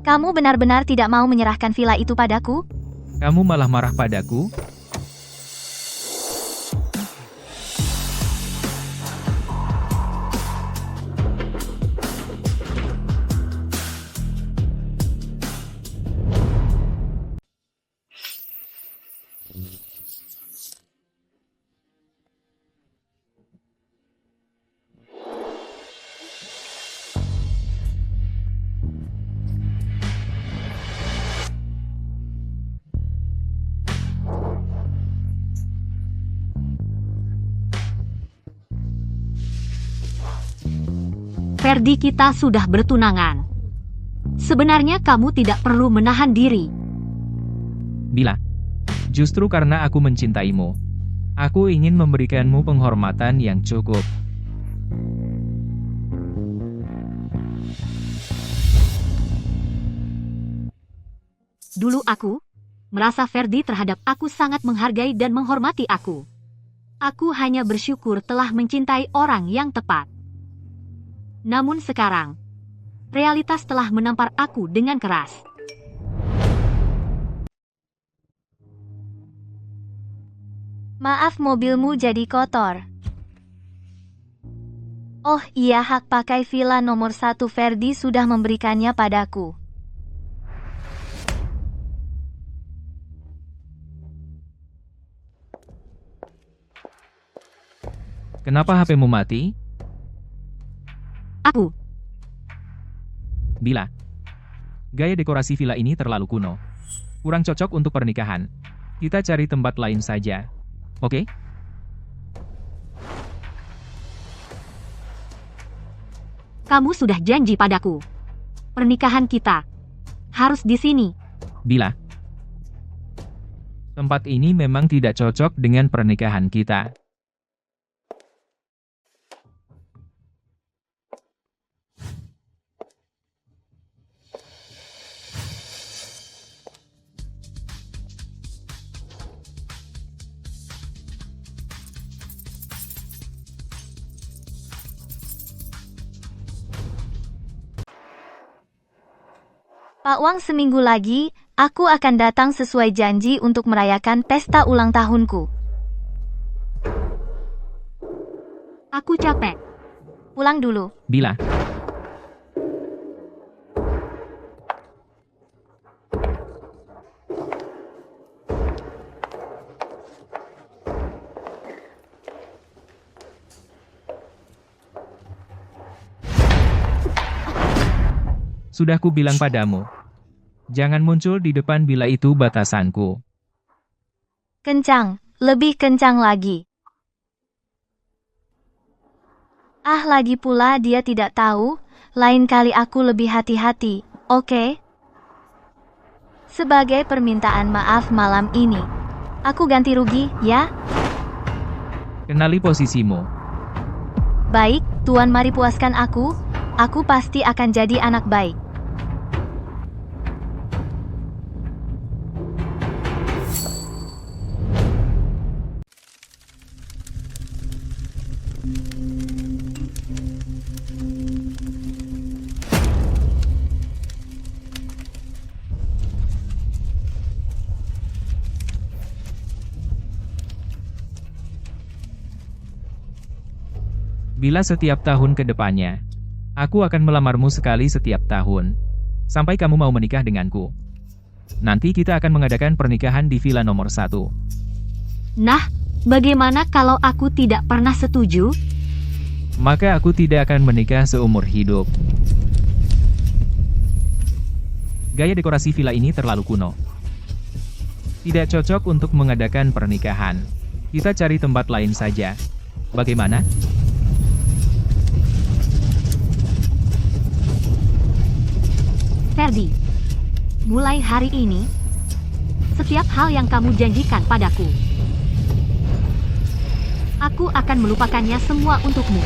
Kamu benar-benar tidak mau menyerahkan villa itu padaku? Kamu malah marah padaku? Ferdi, kita sudah bertunangan. Sebenarnya kamu tidak perlu menahan diri. Bila, justru karena aku mencintaimu, aku ingin memberikanmu penghormatan yang cukup. Dulu aku merasa Ferdi terhadap aku sangat menghargai dan menghormati aku. Aku hanya bersyukur telah mencintai orang yang tepat. Namun sekarang, realitas telah menampar aku dengan keras. Maaf, mobilmu jadi kotor. Oh iya, hak pakai villa nomor 1 Ferdi sudah memberikannya padaku. Kenapa HP-mu mati? Aku Bila, gaya dekorasi villa ini terlalu kuno. Kurang cocok untuk pernikahan. Kita cari tempat lain saja. Oke? Kamu sudah janji padaku. Pernikahan kita harus di sini. Bila, tempat ini memang tidak cocok dengan pernikahan kita. Pak Wang, seminggu lagi, aku akan datang sesuai janji untuk merayakan pesta ulang tahunku. Aku capek. Pulang dulu. Bila, sudah ku bilang padamu, jangan muncul di depan bila itu batasanku. Kencang, lebih kencang lagi. Ah, lagi pula dia tidak tahu, lain kali aku lebih hati-hati, oke? Sebagai permintaan maaf malam ini, aku ganti rugi, ya? Kenali posisimu. Baik, Tuan, mari puaskan aku pasti akan jadi anak baik. Bila setiap tahun ke depannya, aku akan melamarmu sekali setiap tahun, sampai kamu mau menikah denganku. Nanti kita akan mengadakan pernikahan di villa nomor 1. Nah, bagaimana kalau aku tidak pernah setuju? Maka aku tidak akan menikah seumur hidup. Gaya dekorasi villa ini terlalu kuno. Tidak cocok untuk mengadakan pernikahan. Kita cari tempat lain saja. Bagaimana? Ferdi, mulai hari ini, setiap hal yang kamu janjikan padaku, aku akan melupakannya semua untukmu.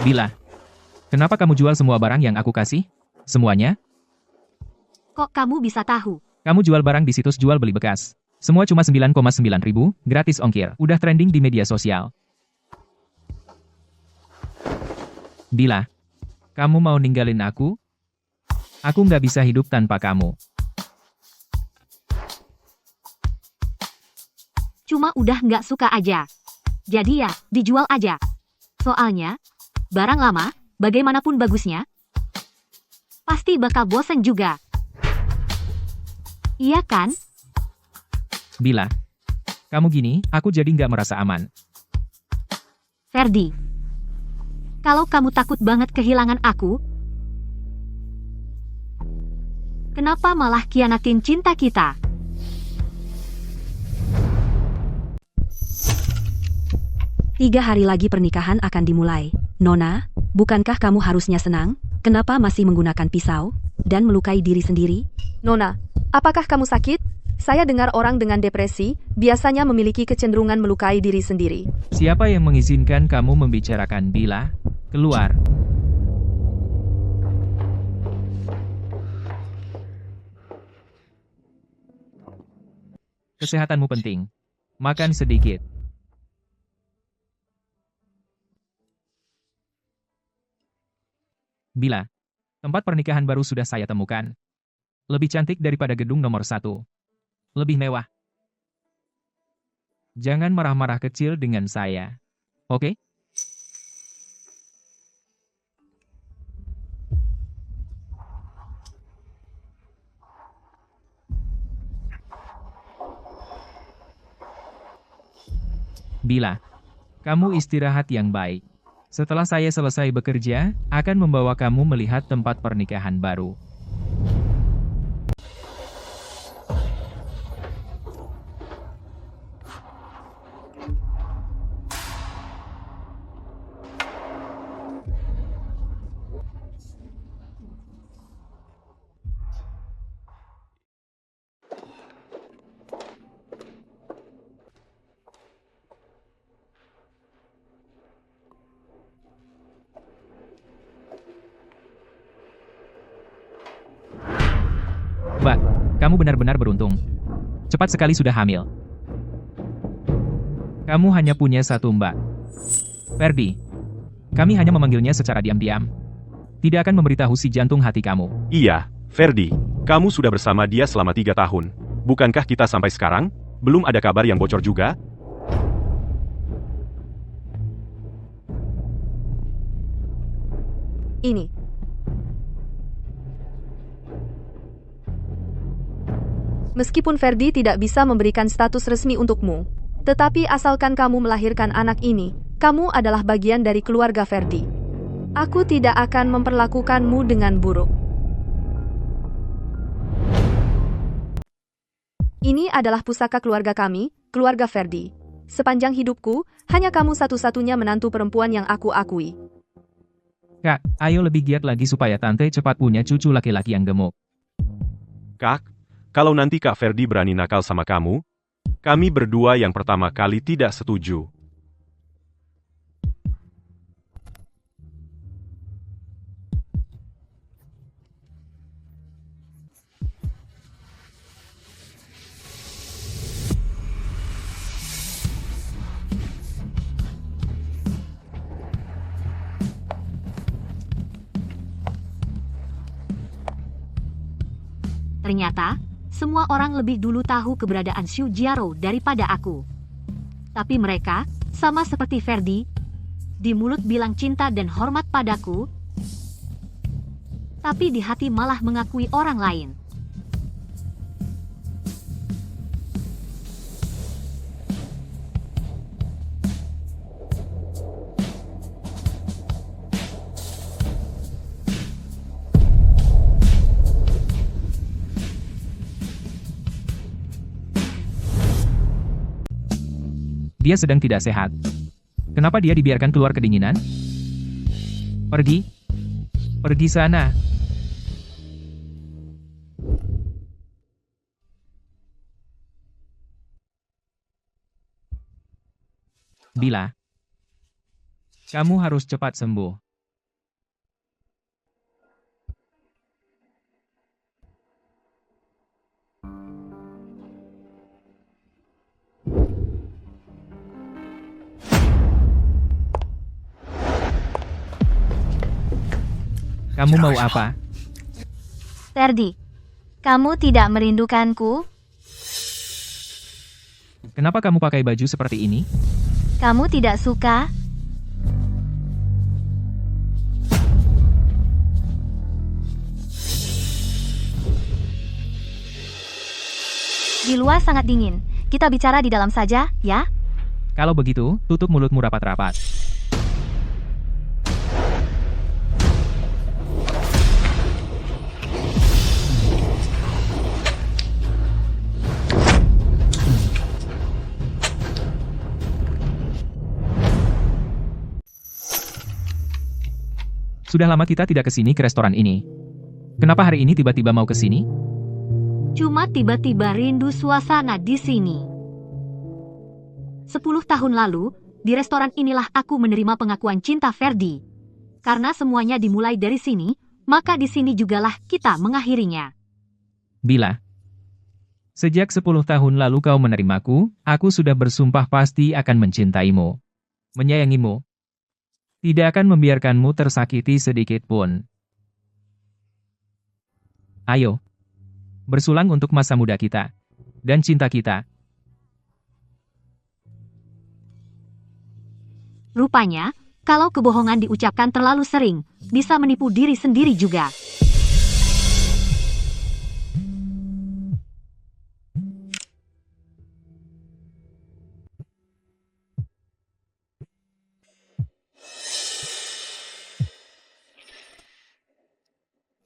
Bila, kenapa kamu jual semua barang yang aku kasih? Semuanya? Kok kamu bisa tahu? Kamu jual barang di situs jual beli bekas. Semua cuma 9,9 ribu, gratis ongkir. Udah trending di media sosial. Bila kamu mau ninggalin aku nggak bisa hidup tanpa kamu. Cuma udah nggak suka aja. Jadi ya, dijual aja. Soalnya, barang lama, bagaimanapun bagusnya, pasti bakal bosen juga. Iya kan? Bila kamu gini, aku jadi nggak merasa aman. Ferdi, kalau kamu takut banget kehilangan aku, kenapa malah khianatin cinta kita? Tiga hari lagi pernikahan akan dimulai. Nona, bukankah kamu harusnya senang? Kenapa masih menggunakan pisau dan melukai diri sendiri? Nona, apakah kamu sakit? Saya dengar orang dengan depresi biasanya memiliki kecenderungan melukai diri sendiri. Siapa yang mengizinkan kamu membicarakan Bila? Keluar. Kesehatanmu penting. Makan sedikit. Bila tempat pernikahan baru sudah saya temukan. Lebih cantik daripada gedung nomor 1. Lebih mewah. Jangan marah-marah kecil dengan saya. Oke? Bila kamu istirahat yang baik. Setelah saya selesai bekerja, akan membawa kamu melihat tempat pernikahan baru. Mbak, kamu benar-benar beruntung. Cepat sekali sudah hamil. Kamu hanya punya satu Mbak. Ferdi. Kami hanya memanggilnya secara diam-diam. Tidak akan memberitahu si jantung hati kamu. Iya, Ferdi. Kamu sudah bersama dia selama 3 tahun. Bukankah kita sampai sekarang? Belum ada kabar yang bocor juga? Ini. Meskipun Ferdi tidak bisa memberikan status resmi untukmu, tetapi asalkan kamu melahirkan anak ini, kamu adalah bagian dari keluarga Ferdi. Aku tidak akan memperlakukanmu dengan buruk. Ini adalah pusaka keluarga kami, keluarga Ferdi. Sepanjang hidupku, hanya kamu satu-satunya menantu perempuan yang aku akui. Kak, ayo lebih giat lagi supaya tante cepat punya cucu laki-laki yang gemuk. Kak, kalau nanti Kak Ferdi berani nakal sama kamu, kami berdua yang pertama kali tidak setuju. Ternyata, semua orang lebih dulu tahu keberadaan Xu Jiaro daripada aku. Tapi mereka, sama seperti Ferdi, di mulut bilang cinta dan hormat padaku, tapi di hati malah mengakui orang lain. Dia sedang tidak sehat. Kenapa dia dibiarkan keluar kedinginan? Pergi. Pergi sana. Bila kamu harus cepat sembuh. Kamu mau apa? Ferdi, kamu tidak merindukanku? Kenapa kamu pakai baju seperti ini? Kamu tidak suka? Di luar sangat dingin. Kita bicara di dalam saja, ya? Kalau begitu, tutup mulutmu rapat-rapat. Sudah lama kita tidak ke sini ke restoran ini. Kenapa hari ini tiba-tiba mau ke sini? Cuma tiba-tiba rindu suasana di sini. 10 tahun lalu, di restoran inilah aku menerima pengakuan cinta Ferdi. Karena semuanya dimulai dari sini, maka di sini jugalah kita mengakhirinya. Bila. Sejak 10 tahun lalu kau menerimaku, aku sudah bersumpah pasti akan mencintaimu. Menyayangimu. Tidak akan membiarkanmu tersakiti sedikit pun. Ayo. Bersulang untuk masa muda kita. Dan cinta kita. Rupanya, kalau kebohongan diucapkan terlalu sering, bisa menipu diri sendiri juga.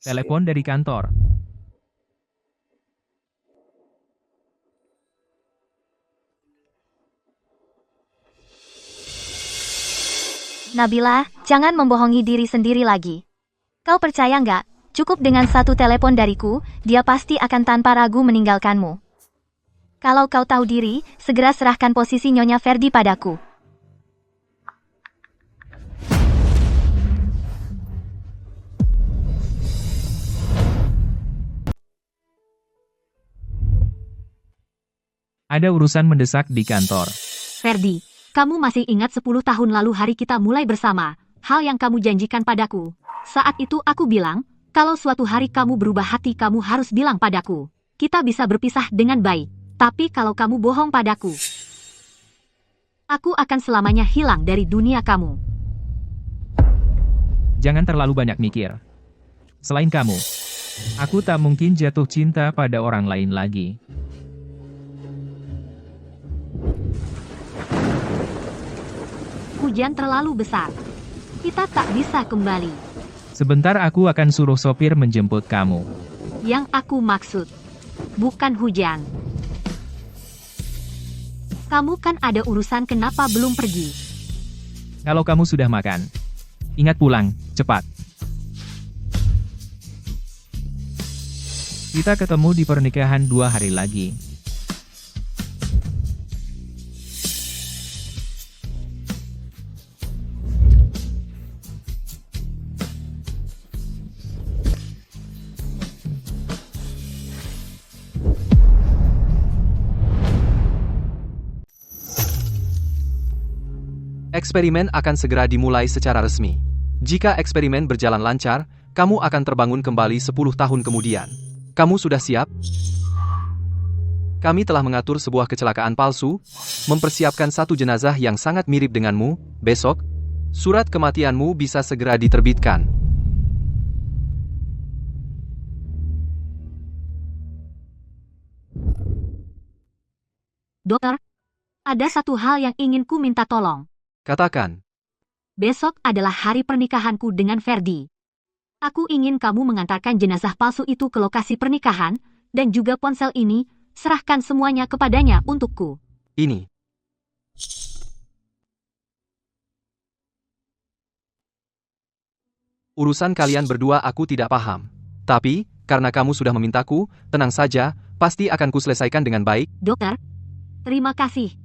Telepon dari kantor. Nabila, jangan membohongi diri sendiri lagi. Kau percaya nggak? Cukup dengan satu telepon dariku, dia pasti akan tanpa ragu meninggalkanmu. Kalau kau tahu diri, segera serahkan posisi Nyonya Ferdi padaku. Ada urusan mendesak di kantor. Ferdi, kamu masih ingat 10 tahun lalu hari kita mulai bersama, hal yang kamu janjikan padaku. Saat itu aku bilang, kalau suatu hari kamu berubah hati kamu harus bilang padaku. Kita bisa berpisah dengan baik, tapi kalau kamu bohong padaku, aku akan selamanya hilang dari dunia kamu. Jangan terlalu banyak mikir. Selain kamu, aku tak mungkin jatuh cinta pada orang lain lagi. Hujan terlalu besar. Kita tak bisa kembali. Sebentar aku akan suruh sopir menjemput kamu. Yang aku maksud, bukan hujan. Kamu kan ada urusan, kenapa belum pergi? Kalau kamu sudah makan, ingat pulang, cepat. Kita ketemu di pernikahan 2 hari lagi. Eksperimen akan segera dimulai secara resmi. Jika eksperimen berjalan lancar, kamu akan terbangun kembali 10 tahun kemudian. Kamu sudah siap? Kami telah mengatur sebuah kecelakaan palsu, mempersiapkan satu jenazah yang sangat mirip denganmu. Besok, surat kematianmu bisa segera diterbitkan. Dokter, ada satu hal yang ingin ku minta tolong. Katakan. Besok adalah hari pernikahanku dengan Ferdi. Aku ingin kamu mengantarkan jenazah palsu itu ke lokasi pernikahan, dan juga ponsel ini, serahkan semuanya kepadanya untukku. Ini. Urusan kalian berdua aku tidak paham. Tapi, karena kamu sudah memintaku, tenang saja, pasti akan kuselesaikan dengan baik. Dokter, terima kasih.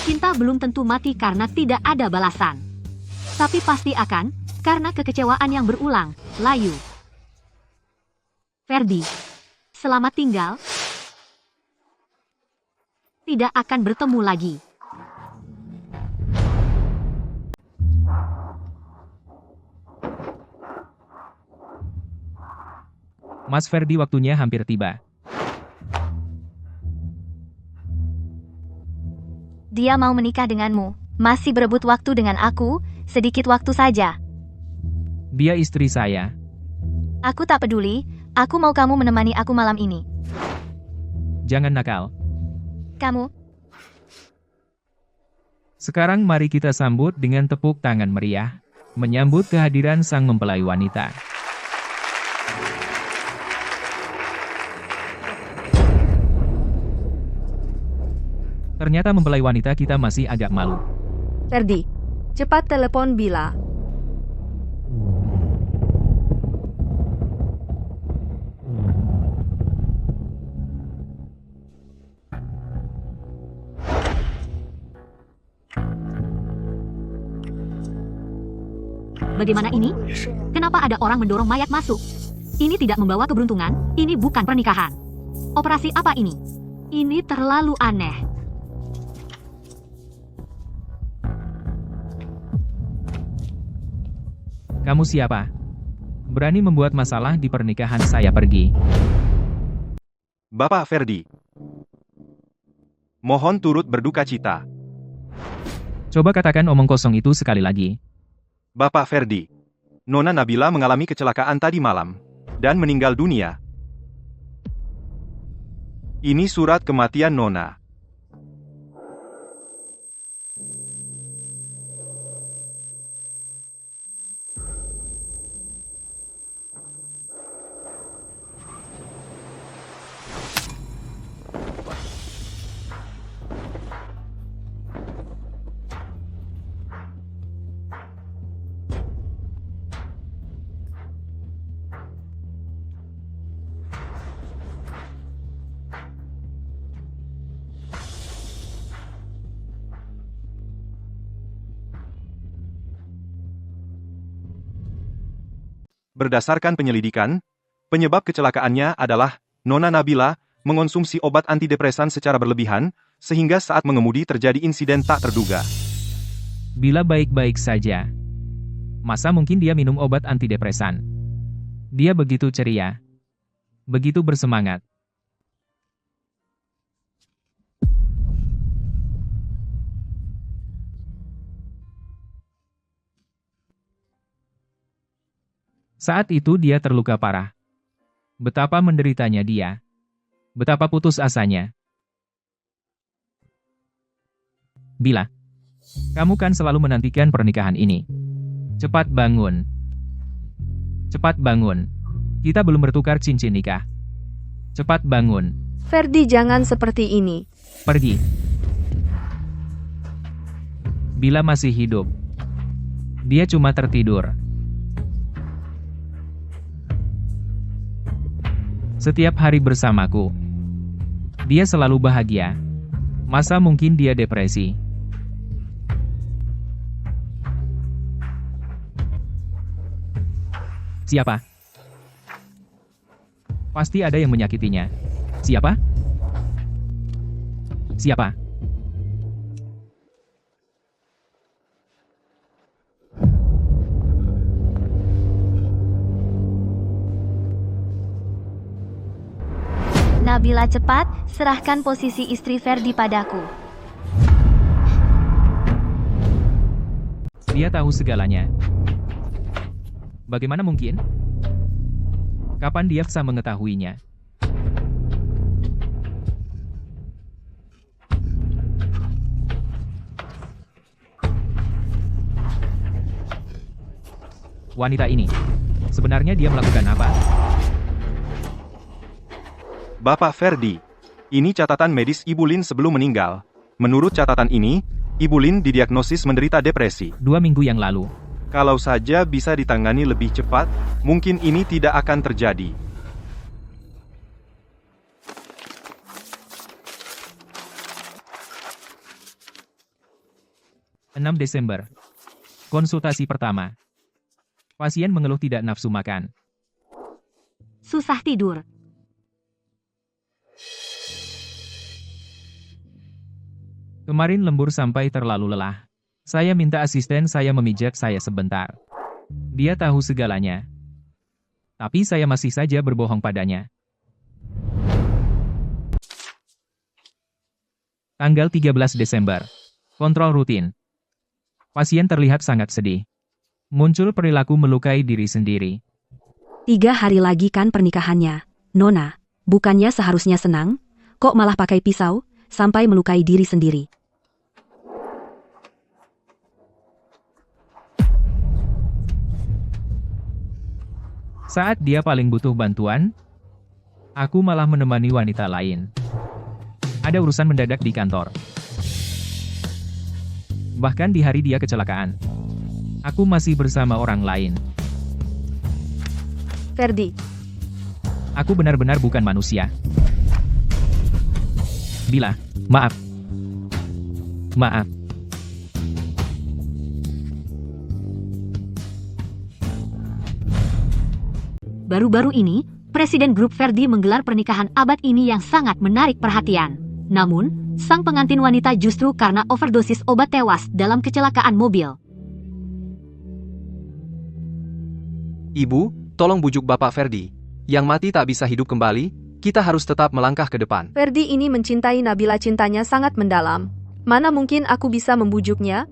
Cinta belum tentu mati karena tidak ada balasan. Tapi pasti akan, karena kekecewaan yang berulang, layu. Ferdi, selamat tinggal. Tidak akan bertemu lagi. Mas Ferdi, waktunya hampir tiba. Dia mau menikah denganmu. Masih berebut waktu dengan aku, sedikit waktu saja. Dia istri saya. Aku tak peduli, aku mau kamu menemani aku malam ini. Jangan nakal. Kamu, Sekarang mari kita sambut dengan tepuk tangan meriah, menyambut kehadiran sang mempelai wanita. Ternyata mempelai wanita kita masih agak malu. Ferdi, cepat telepon Bila. Bagaimana ini? Kenapa ada orang mendorong mayat masuk? Ini tidak membawa keberuntungan, ini bukan pernikahan. Operasi apa ini? Ini terlalu aneh. Kamu siapa? Berani membuat masalah di pernikahan saya? Pergi. Bapak Ferdi. Mohon turut berduka cita. Coba katakan omong kosong itu sekali lagi. Bapak Ferdi. Nona Nabila mengalami kecelakaan tadi malam dan meninggal dunia. Ini surat kematian Nona. Berdasarkan penyelidikan, penyebab kecelakaannya adalah Nona Nabila mengonsumsi obat antidepresan secara berlebihan, sehingga saat mengemudi terjadi insiden tak terduga. Bila baik-baik saja. Masa mungkin dia minum obat antidepresan? Dia begitu ceria. Begitu bersemangat. Saat itu dia terluka parah. Betapa menderitanya dia. Betapa putus asanya. Bila, kamu kan selalu menantikan pernikahan ini. Cepat bangun. Cepat bangun. Kita belum bertukar cincin nikah. Cepat bangun. Ferdi, jangan seperti ini. Pergi. Bila masih hidup. Dia cuma tertidur. Setiap hari bersamaku. Dia selalu bahagia. Masa mungkin dia depresi? Siapa? Pasti ada yang menyakitinya. Siapa? Siapa? Nabila, cepat, serahkan posisi istri Ferdi padaku. Dia tahu segalanya. Bagaimana mungkin? Kapan dia bisa mengetahuinya? Wanita ini, sebenarnya dia melakukan apa? Bapak Ferdi, ini catatan medis Ibu Lin sebelum meninggal. Menurut catatan ini, Ibu Lin didiagnosis menderita depresi. 2 minggu yang lalu. Kalau saja bisa ditangani lebih cepat, mungkin ini tidak akan terjadi. – 6 Desember. Konsultasi pertama. Pasien mengeluh tidak nafsu makan. Susah tidur. Kemarin lembur sampai terlalu lelah. Saya minta asisten saya memijat saya sebentar. Dia tahu segalanya. Tapi saya masih saja berbohong padanya. Tanggal 13 Desember. Kontrol rutin. Pasien terlihat sangat sedih. Muncul perilaku melukai diri sendiri. 3 hari lagi kan pernikahannya. Nona, bukannya seharusnya senang? Kok malah pakai pisau, sampai melukai diri sendiri? Saat dia paling butuh bantuan, aku malah menemani wanita lain. Ada urusan mendadak di kantor. Bahkan di hari dia kecelakaan, aku masih bersama orang lain. Ferdi, Aku benar-benar bukan manusia. Bila, maaf. Maaf. Baru-baru ini, Presiden Grup Ferdi menggelar pernikahan abad ini yang sangat menarik perhatian. Namun, sang pengantin wanita justru karena overdosis obat tewas dalam kecelakaan mobil. Ibu, tolong bujuk Bapak Ferdi. Yang mati tak bisa hidup kembali, kita harus tetap melangkah ke depan. Ferdi ini mencintai Nabila, cintanya sangat mendalam. Mana mungkin aku bisa membujuknya?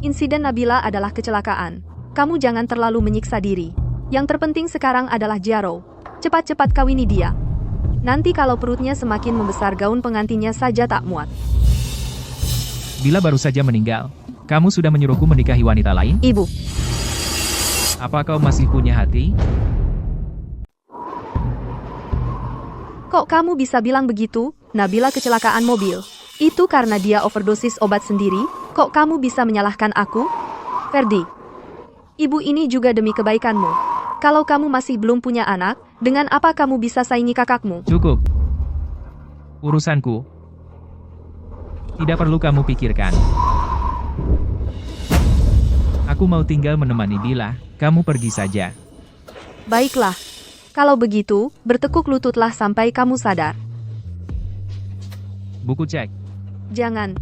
Insiden Nabila adalah kecelakaan. Kamu jangan terlalu menyiksa diri. Yang terpenting sekarang adalah Jaro. Cepat-cepat kawini dia. Nanti kalau perutnya semakin membesar, gaun pengantinnya saja tak muat. Bila baru saja meninggal, kamu sudah menyuruhku menikahi wanita lain? Ibu, Apa kau masih punya hati? kok kamu bisa bilang begitu? Nabila kecelakaan mobil. Itu karena dia overdosis obat sendiri. Kok kamu bisa menyalahkan aku? Ferdi, ibu ini juga demi kebaikanmu. Kalau kamu masih belum punya anak, dengan apa kamu bisa saingi kakakmu? Cukup. Urusanku. Tidak perlu kamu pikirkan. Aku mau tinggal menemani Bila, kamu pergi saja. Baiklah. Kalau begitu, bertekuk lututlah sampai kamu sadar. Buku cek. Jangan.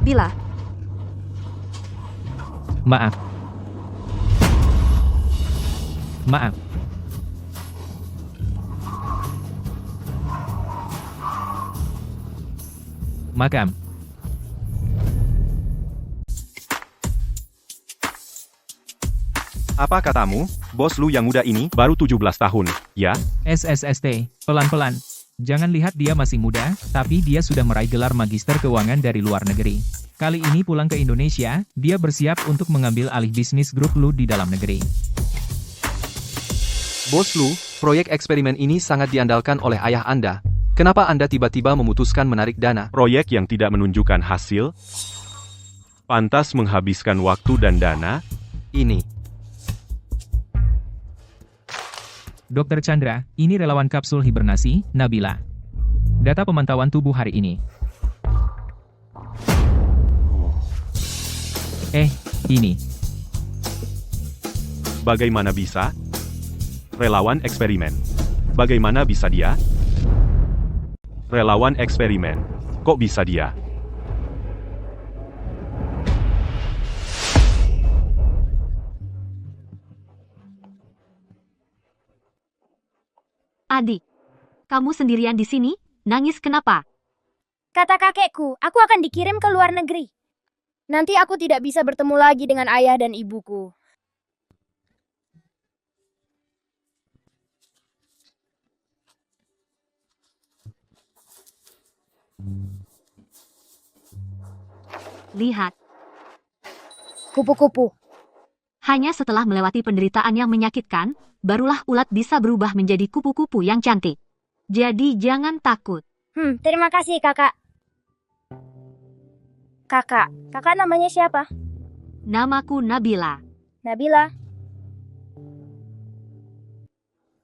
Bila, Maaf. Maaf. Makam. Apa katamu, bos lu yang muda ini baru 17 tahun, ya? SSST, pelan-pelan. Jangan lihat dia masih muda, tapi dia sudah meraih gelar magister keuangan dari luar negeri. Kali ini pulang ke Indonesia, dia bersiap untuk mengambil alih bisnis grup lu di dalam negeri. Bos Lu, proyek eksperimen ini sangat diandalkan oleh ayah Anda. Kenapa Anda tiba-tiba memutuskan menarik dana? Proyek yang tidak menunjukkan hasil, pantas menghabiskan waktu dan dana. Ini. Dr. Chandra, ini relawan kapsul hibernasi, Nabila. Data pemantauan tubuh hari ini. Ini. Bagaimana bisa? Relawan eksperimen. Bagaimana bisa dia? Relawan eksperimen. Kok bisa dia? Adik, kamu sendirian di sini? Nangis kenapa? Kata kakekku, aku akan dikirim ke luar negeri. Nanti aku tidak bisa bertemu lagi dengan ayah dan ibuku. Lihat, Kupu-kupu. hanya setelah melewati penderitaan yang menyakitkan, barulah ulat bisa berubah menjadi kupu-kupu yang cantik. Jadi jangan takut. Terima kasih kakak. kakak. Kakak namanya siapa? Namaku Nabila. Nabila.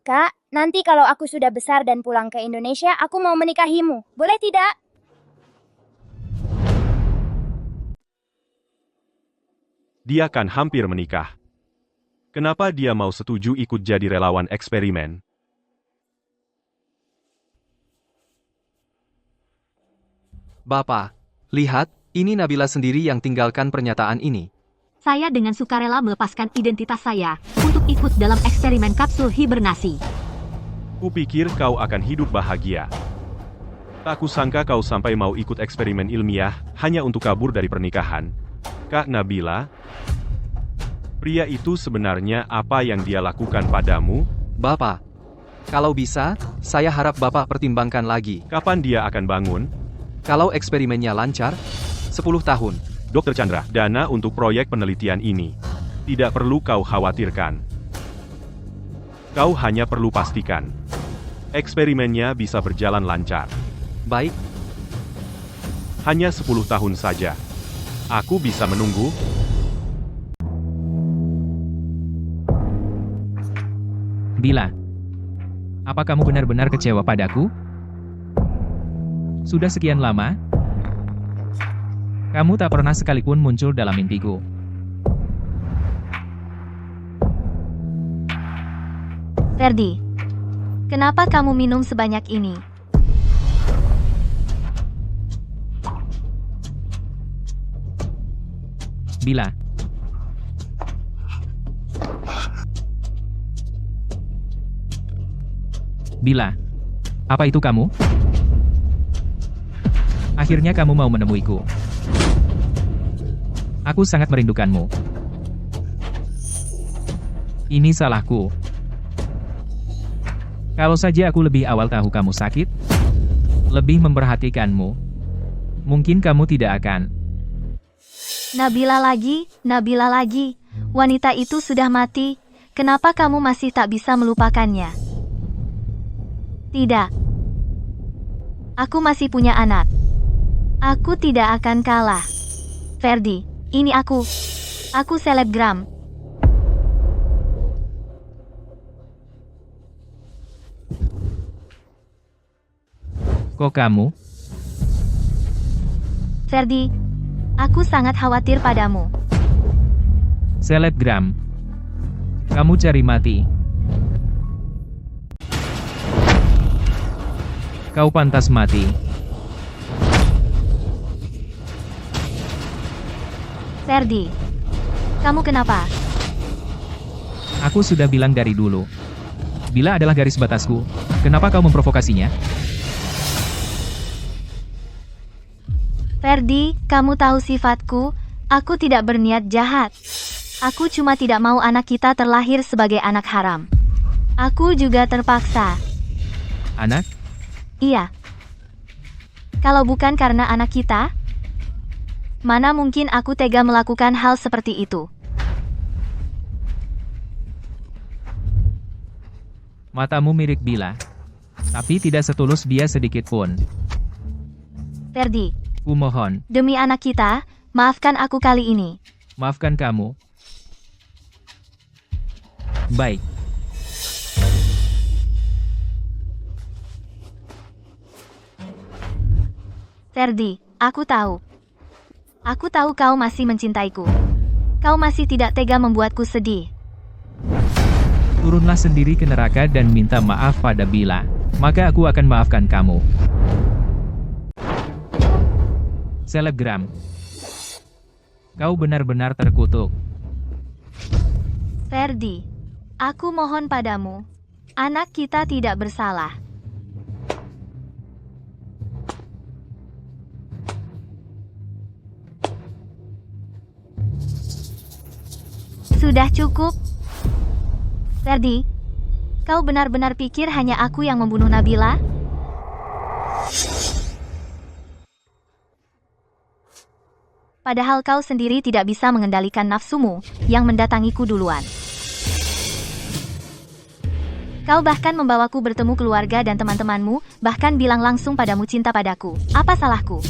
Kak, nanti kalau aku sudah besar dan pulang ke Indonesia, aku mau menikahimu. Boleh tidak? Dia kan hampir menikah. Kenapa dia mau setuju ikut jadi relawan eksperimen? Bapak, lihat, ini Nabila sendiri yang tinggalkan pernyataan ini. Saya dengan sukarela melepaskan identitas saya untuk ikut dalam eksperimen kapsul hibernasi. Kupikir kau akan hidup bahagia. Tak kusangka kau sampai mau ikut eksperimen ilmiah hanya untuk kabur dari pernikahan. Kak Nabila, pria itu sebenarnya apa yang dia lakukan padamu? Bapak, kalau bisa, saya harap Bapak pertimbangkan lagi. Kapan dia akan bangun? Kalau eksperimennya lancar, 10 tahun. Dr. Chandra, dana untuk proyek penelitian ini. Tidak perlu kau khawatirkan. Kau hanya perlu pastikan. Eksperimennya bisa berjalan lancar. Baik, Hanya 10 tahun saja. Aku bisa menunggu. Bila, apa kamu benar-benar kecewa padaku? Sudah sekian lama, kamu tak pernah sekalipun muncul dalam mimpiku. Ferdi, kenapa kamu minum sebanyak ini? Bila, Bila, apa itu kamu? Akhirnya kamu mau menemuiku. Aku sangat merindukanmu. Ini salahku. Kalau saja aku lebih awal tahu kamu sakit, lebih memperhatikanmu, mungkin kamu tidak akan. Nabila lagi. Wanita itu sudah mati. Kenapa kamu masih tak bisa melupakannya? Tidak. Aku masih punya anak. Aku tidak akan kalah. Ferdi, ini aku. Aku selebgram. Kok kamu? Ferdi, aku sangat khawatir padamu. Selebgram. Kamu cari mati. Kau pantas mati. Ferdi, kamu kenapa? Aku sudah bilang dari dulu. Bila adalah garis batasku, kenapa kau memprovokasinya? Ferdi, kamu tahu sifatku. Aku tidak berniat jahat. Aku cuma tidak mau anak kita terlahir sebagai anak haram. Aku juga terpaksa. Anak? Iya. Kalau bukan karena anak kita, mana mungkin aku tega melakukan hal seperti itu. Matamu mirip Bila, tapi tidak setulus dia sedikit pun. Ferdi, Kumohon, demi anak kita, maafkan aku kali ini. maafkan kamu. Baik. Ferdi, aku tahu. Aku tahu kau masih mencintaiku. Kau masih tidak tega membuatku sedih. Turunlah sendiri ke neraka dan minta maaf pada Bila, maka aku akan maafkan kamu. Selebgram. Kau benar-benar terkutuk. Ferdi, aku mohon padamu. Anak kita tidak bersalah. Sudah cukup. Ferdi, kau benar-benar pikir hanya aku yang membunuh Nabila? Padahal kau sendiri tidak bisa mengendalikan nafsumu yang mendatangiku duluan. Kau bahkan membawaku bertemu keluarga dan teman-temanmu, bahkan bilang langsung padamu cinta padaku. Apa salahku?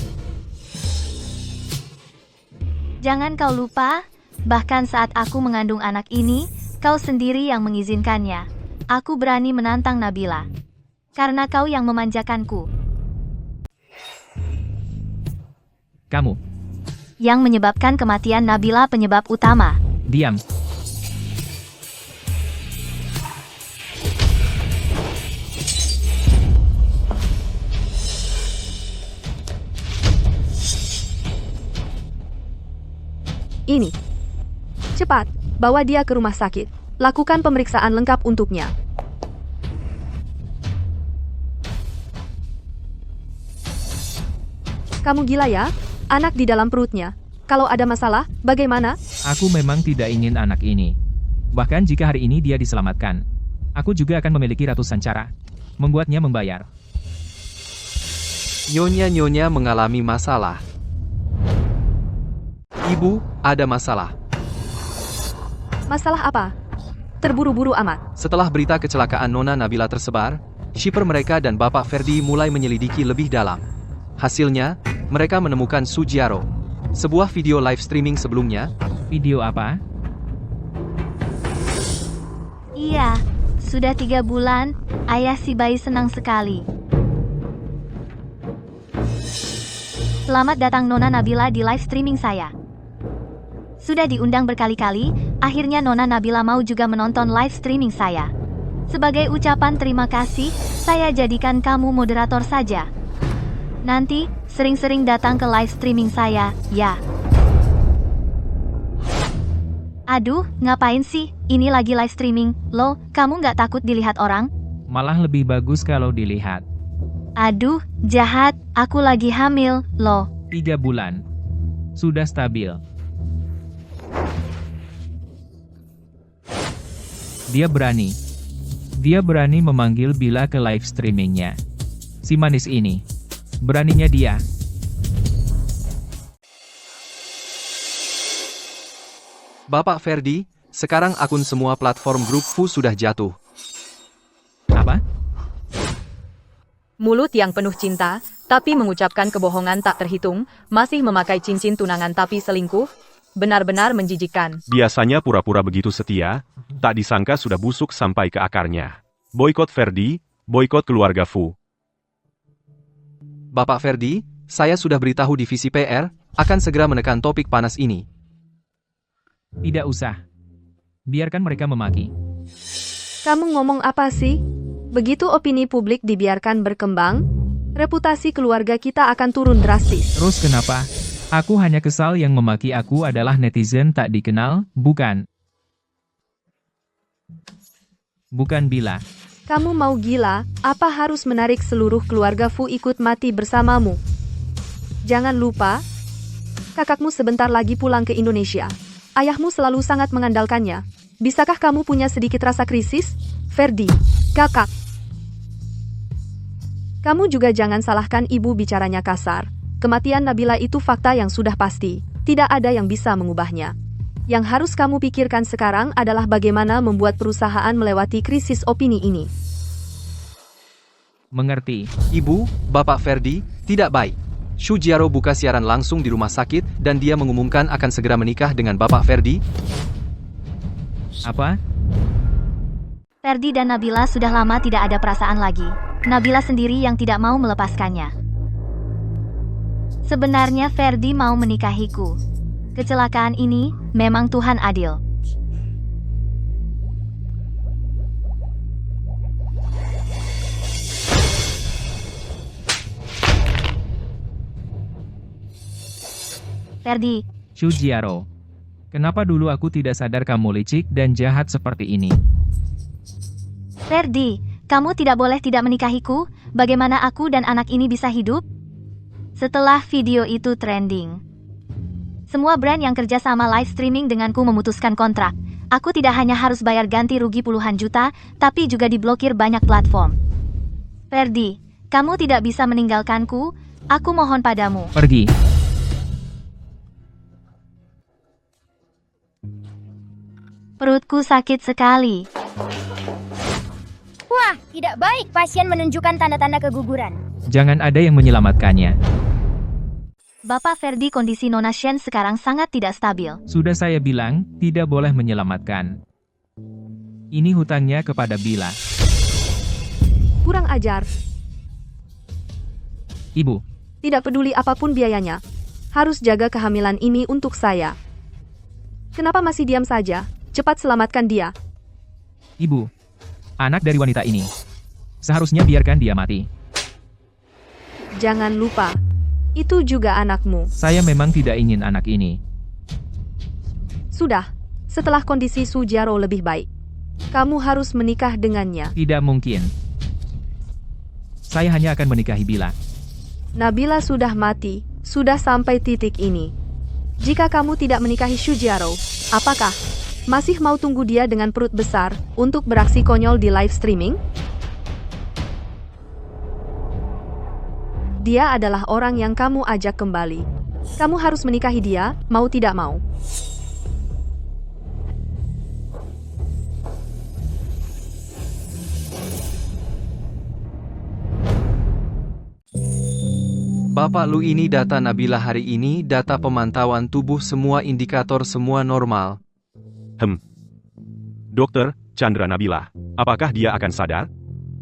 Jangan kau lupa, bahkan saat aku mengandung anak ini, kau sendiri yang mengizinkannya. Aku berani menantang Nabila. Karena kau yang memanjakanku. Kamu, Yang menyebabkan kematian Nabila penyebab utama. diam. Ini. Cepat, bawa dia ke rumah sakit. Lakukan pemeriksaan lengkap untuknya. Kamu gila ya? Anak di dalam perutnya. Kalau ada masalah, bagaimana? Aku memang tidak ingin anak ini. Bahkan jika hari ini dia diselamatkan, aku juga akan memiliki ratusan cara membuatnya membayar. Nyonya-nyonya mengalami masalah. Ibu, ada masalah. Masalah apa? Terburu-buru amat. Setelah berita kecelakaan Nona Nabila tersebar, shipper mereka dan Bapak Ferdi mulai menyelidiki lebih dalam. Hasilnya, mereka menemukan Sujiaro. Sebuah video live streaming sebelumnya, Video apa? Iya, sudah 3 bulan, ayah si bayi senang sekali. Selamat datang Nona Nabila di live streaming saya. Sudah diundang berkali-kali, akhirnya Nona Nabila mau juga menonton live streaming saya. Sebagai ucapan terima kasih, saya jadikan kamu moderator saja. Nanti, sering-sering datang ke live streaming saya, ya. Aduh, ngapain sih? Ini lagi live streaming, loh, kamu nggak takut dilihat orang? Malah lebih bagus kalau dilihat. Aduh, jahat, aku lagi hamil, loh. 3 bulan. Sudah stabil. Dia berani memanggil Bila ke live streamingnya. Si manis ini. Beraninya dia. Bapak Ferdi, sekarang akun semua platform grup Fu sudah jatuh. Apa? Mulut yang penuh cinta, tapi mengucapkan kebohongan tak terhitung, masih memakai cincin tunangan tapi selingkuh, benar-benar menjijikkan. Biasanya pura-pura begitu setia, tak disangka sudah busuk sampai ke akarnya. Boykot Ferdi, boykot keluarga Fu. Bapak Ferdi, saya sudah beritahu divisi PR, akan segera menekan topik panas ini. Tidak usah. Biarkan mereka memaki. Kamu ngomong apa sih? Begitu opini publik dibiarkan berkembang, reputasi keluarga kita akan turun drastis. Terus kenapa? Aku hanya kesal yang memaki aku adalah netizen tak dikenal, bukan? Bukan Bila. Kamu mau gila, apa harus menarik seluruh keluarga Fu ikut mati bersamamu? Jangan lupa, kakakmu sebentar lagi pulang ke Indonesia. Ayahmu selalu sangat mengandalkannya. Bisakah kamu punya sedikit rasa krisis? Ferdi, kakak. Kamu juga jangan salahkan ibu bicaranya kasar. Kematian Nabila itu fakta yang sudah pasti. Tidak ada yang bisa mengubahnya. Yang harus kamu pikirkan sekarang adalah bagaimana membuat perusahaan melewati krisis opini ini. Mengerti. Ibu, Bapak Ferdi, tidak baik. Sujiaro buka siaran langsung di rumah sakit dan dia mengumumkan akan segera menikah dengan Bapak Ferdi. Apa? Ferdi dan Nabila sudah lama tidak ada perasaan lagi. Nabila sendiri yang tidak mau melepaskannya. Sebenarnya Ferdi mau menikahiku. Kecelakaan ini memang Tuhan adil. Ferdi, Sujiaro. Kenapa dulu aku tidak sadar kamu licik dan jahat seperti ini? Ferdi, kamu tidak boleh tidak menikahiku. Bagaimana aku dan anak ini bisa hidup? Setelah video itu trending, semua brand yang kerja sama live streaming denganku memutuskan kontrak. Aku tidak hanya harus bayar ganti rugi puluhan juta, tapi juga diblokir banyak platform. Ferdi, kamu tidak bisa meninggalkanku. Aku mohon padamu. Pergi. Perutku sakit sekali. Wah, tidak baik pasien menunjukkan tanda-tanda keguguran. Jangan ada yang menyelamatkannya. Bapak Ferdi, kondisi Nona Shen sekarang sangat tidak stabil. Sudah saya bilang, tidak boleh menyelamatkan. Ini hutangnya kepada Bila. Kurang ajar. Ibu, Tidak peduli apapun biayanya. Harus jaga kehamilan ini untuk saya. Kenapa masih diam saja? Cepat selamatkan dia. Ibu. Anak dari wanita ini. Seharusnya biarkan dia mati. Jangan lupa, itu juga anakmu. Saya memang tidak ingin anak ini. Sudah, setelah kondisi Sujiaro lebih baik, kamu harus menikah dengannya. Tidak mungkin. Saya hanya akan menikahi Bila. Nabila sudah mati, sudah sampai titik ini. Jika kamu tidak menikahi Sujiaro, apakah masih mau tunggu dia dengan perut besar untuk beraksi konyol di live streaming? Dia adalah orang yang kamu ajak kembali. Kamu harus menikahi dia, mau tidak mau. Bapak Lu, ini data Nabila hari ini, data pemantauan tubuh, semua indikator semua normal. Dokter, Chandra Nabila, apakah dia akan sadar?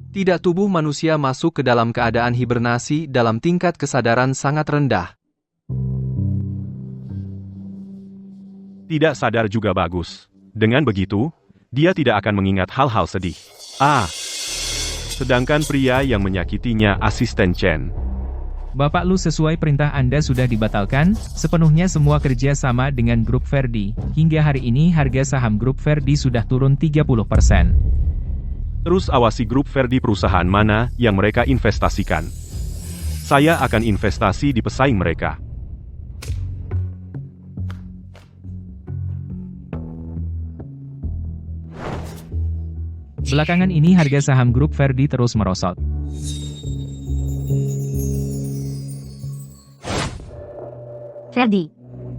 Tidak, tubuh manusia masuk ke dalam keadaan hibernasi dalam tingkat kesadaran sangat rendah. Tidak sadar juga bagus. Dengan begitu, dia tidak akan mengingat hal-hal sedih. Sedangkan pria yang menyakitinya asisten Chen. Bapak Lu, sesuai perintah Anda sudah dibatalkan, sepenuhnya semua kerja sama dengan grup Ferdi. Hingga hari ini harga saham grup Ferdi sudah turun 30%. Terus awasi grup Ferdi, perusahaan mana yang mereka investasikan. Saya akan investasi di pesaing mereka. Belakangan ini harga saham grup Ferdi terus merosot. Ferdi,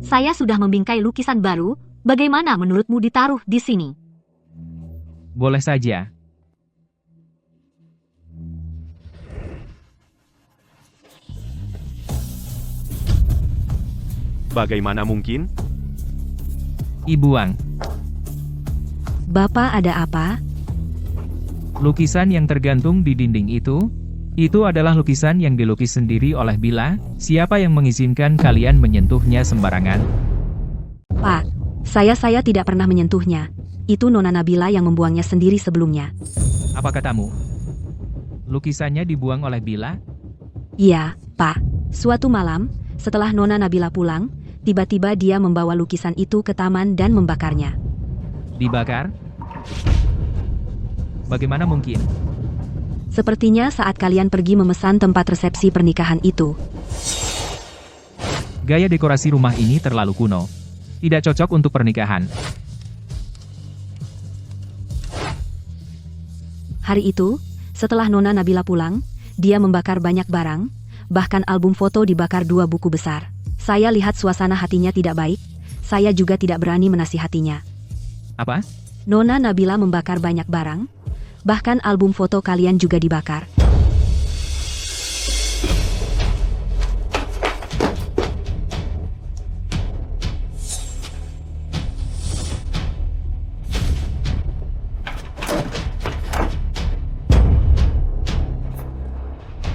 saya sudah membingkai lukisan baru, bagaimana menurutmu ditaruh di sini? Boleh saja. Bagaimana mungkin? Ibu Wang, Bapak ada apa? lukisan yang tergantung di dinding itu adalah lukisan yang dilukis sendiri oleh Bila. Siapa yang mengizinkan kalian menyentuhnya sembarangan? Pak, saya tidak pernah menyentuhnya. Itu Nona Nabila yang membuangnya sendiri sebelumnya. Apa katamu? Lukisannya dibuang oleh Bila? Iya, Pak. Suatu malam, setelah Nona Nabila pulang, tiba-tiba dia membawa lukisan itu ke taman dan membakarnya. Dibakar? Bagaimana mungkin? Sepertinya saat kalian pergi memesan tempat resepsi pernikahan itu. Gaya dekorasi rumah ini terlalu kuno. Tidak cocok untuk pernikahan. Hari itu, setelah Nona Nabila pulang, dia membakar banyak barang, bahkan album foto dibakar 2 buku besar. Saya lihat suasana hatinya tidak baik, saya juga tidak berani menasihatinya. Apa? Nona Nabila membakar banyak barang, bahkan album foto kalian juga dibakar.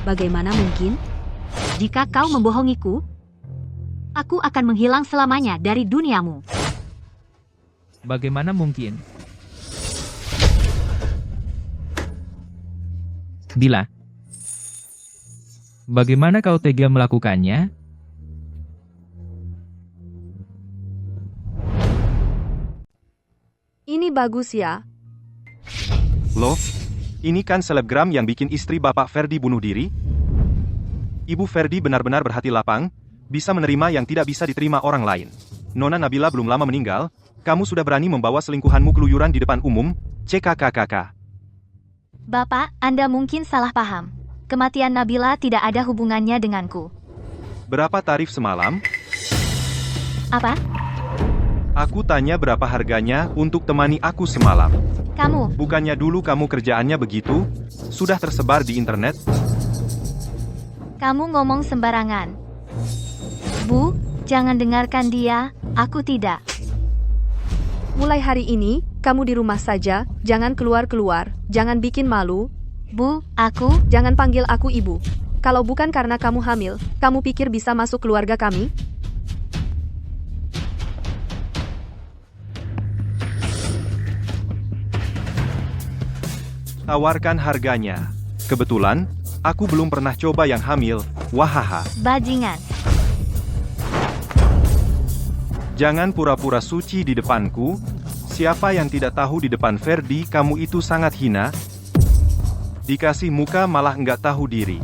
Bagaimana mungkin? Jika kau membohongiku, aku akan menghilang selamanya dari duniamu. Bagaimana mungkin? Bila, bagaimana kau tega melakukannya? Ini bagus ya. Loh, ini kan selebgram yang bikin istri Bapak Ferdi bunuh diri? Ibu Ferdi benar-benar berhati lapang, bisa menerima yang tidak bisa diterima orang lain. Nona Nabila belum lama meninggal, kamu sudah berani membawa selingkuhanmu keluyuran di depan umum, CKKKK. Bapak, Anda mungkin salah paham. Kematian Nabila tidak ada hubungannya denganku. Berapa tarif semalam? Apa? Aku tanya berapa harganya untuk temani aku semalam. Kamu? Bukannya dulu kamu kerjaannya begitu? Sudah tersebar di internet? Kamu ngomong sembarangan. Bu, jangan dengarkan dia, aku tidak. Mulai hari ini, kamu di rumah saja, jangan keluar-keluar, jangan bikin malu. Bu, aku, Jangan panggil aku ibu. Kalau bukan karena kamu hamil, kamu pikir bisa masuk keluarga kami? Tawarkan harganya. Kebetulan, aku belum pernah coba yang hamil. Wahaha. bajingan. Jangan pura-pura suci di depanku. Siapa yang tidak tahu di depan Ferdi kamu itu sangat hina? Dikasih muka malah nggak tahu diri.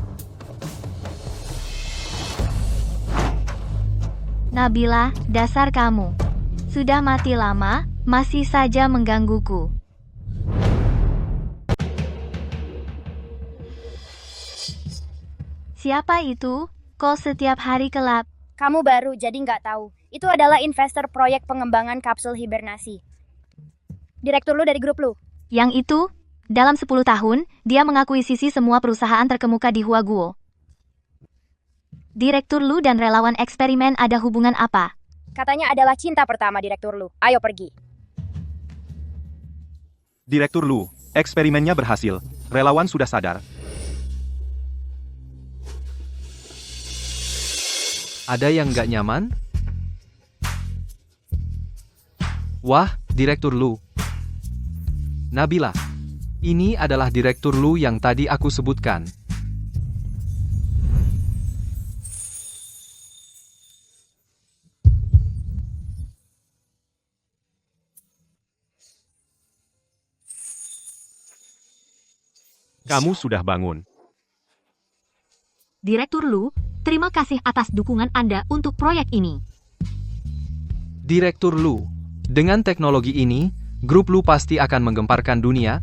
Nabila, dasar kamu. Sudah mati lama, masih saja menggangguku. Siapa itu? Kok setiap hari kelap? Kamu baru jadi nggak tahu. Itu adalah investor proyek pengembangan kapsul hibernasi. Direktur lu dari grup lu. Yang itu? Dalam 10 tahun, dia mengakuisisi semua perusahaan terkemuka di Huaguo. Direktur Lu dan relawan eksperimen ada hubungan apa? Katanya adalah cinta pertama direktur lu. Ayo pergi. Direktur Lu, eksperimennya berhasil. Relawan sudah sadar. Ada yang nggak nyaman? Wah, Direktur Lu. Nabila. Ini adalah Direktur Lu yang tadi aku sebutkan. Kamu sudah bangun. Direktur Lu, terima kasih atas dukungan Anda untuk proyek ini. Direktur Lu. Dengan teknologi ini, grup Lu pasti akan menggemparkan dunia.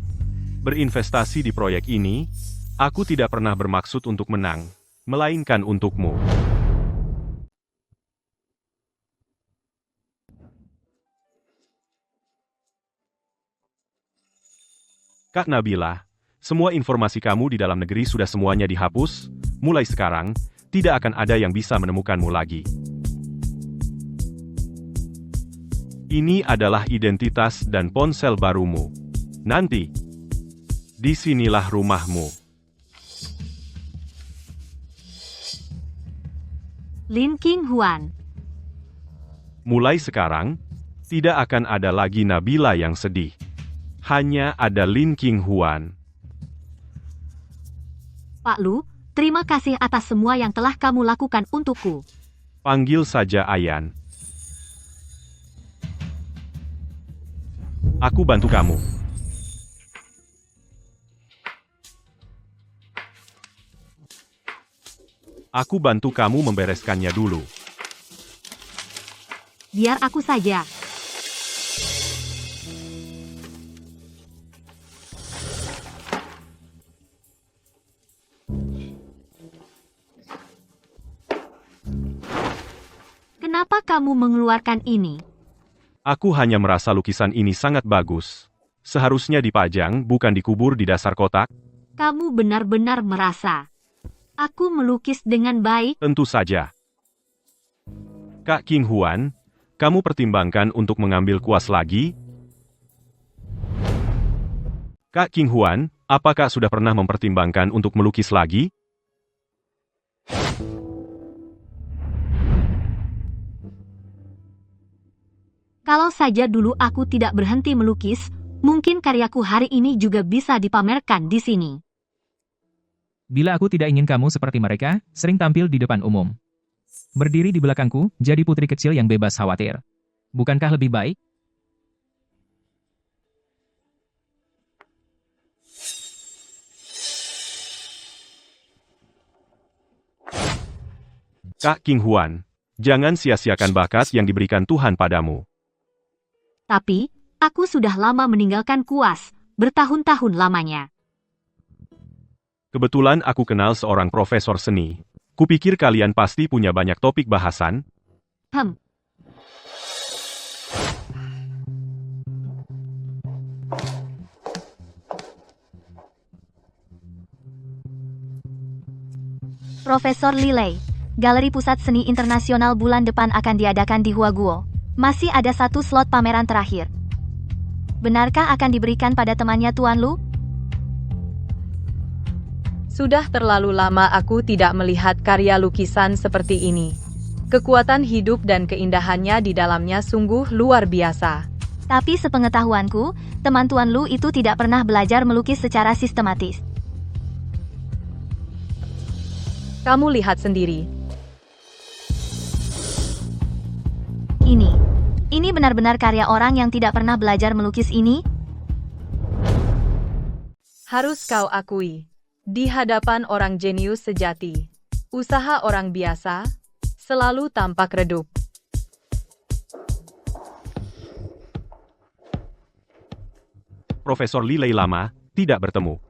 Berinvestasi di proyek ini, aku tidak pernah bermaksud untuk menang, melainkan untukmu. Kak Nabila, semua informasi kamu di dalam negeri sudah semuanya dihapus. Mulai sekarang, tidak akan ada yang bisa menemukanmu lagi. Ini adalah identitas dan ponsel barumu. Nanti, disinilah rumahmu. Lin King Huan. Mulai sekarang, tidak akan ada lagi Nabila yang sedih. Hanya ada Lin King Huan. Pak Lu, terima kasih atas semua yang telah kamu lakukan untukku. Panggil saja Ayan. Aku bantu kamu. Aku bantu kamu membereskannya dulu. Biar aku saja. Kenapa kamu mengeluarkan ini? Aku hanya merasa lukisan ini sangat bagus. Seharusnya dipajang, bukan dikubur di dasar kotak. Kamu benar-benar merasa. Aku melukis dengan baik. Tentu saja. Kak King Huan, kamu pertimbangkan untuk mengambil kuas lagi? Kak King Huan, apakah sudah pernah mempertimbangkan untuk melukis lagi? Kalau saja dulu aku tidak berhenti melukis, mungkin karyaku hari ini juga bisa dipamerkan di sini. Bila aku tidak ingin kamu seperti mereka, sering tampil di depan umum. Berdiri di belakangku, jadi putri kecil yang bebas khawatir. Bukankah lebih baik? Kak King Huan, jangan sia-siakan bakat yang diberikan Tuhan padamu. Tapi, aku sudah lama meninggalkan kuas, bertahun-tahun lamanya. Kebetulan aku kenal seorang profesor seni. Kupikir kalian pasti punya banyak topik bahasan. Profesor Lilei, Galeri Pusat Seni Internasional bulan depan akan diadakan di Huaguo. Masih ada 1 slot pameran terakhir. Benarkah akan diberikan pada temannya Tuan Lu? Sudah terlalu lama aku tidak melihat karya lukisan seperti ini. Kekuatan hidup dan keindahannya di dalamnya sungguh luar biasa. Tapi sepengetahuanku, teman Tuan Lu itu tidak pernah belajar melukis secara sistematis. Kamu lihat sendiri. Ini benar-benar karya orang yang tidak pernah belajar melukis ini? Harus kau akui, di hadapan orang jenius sejati, usaha orang biasa selalu tampak redup. Profesor Lilei lama tidak bertemu.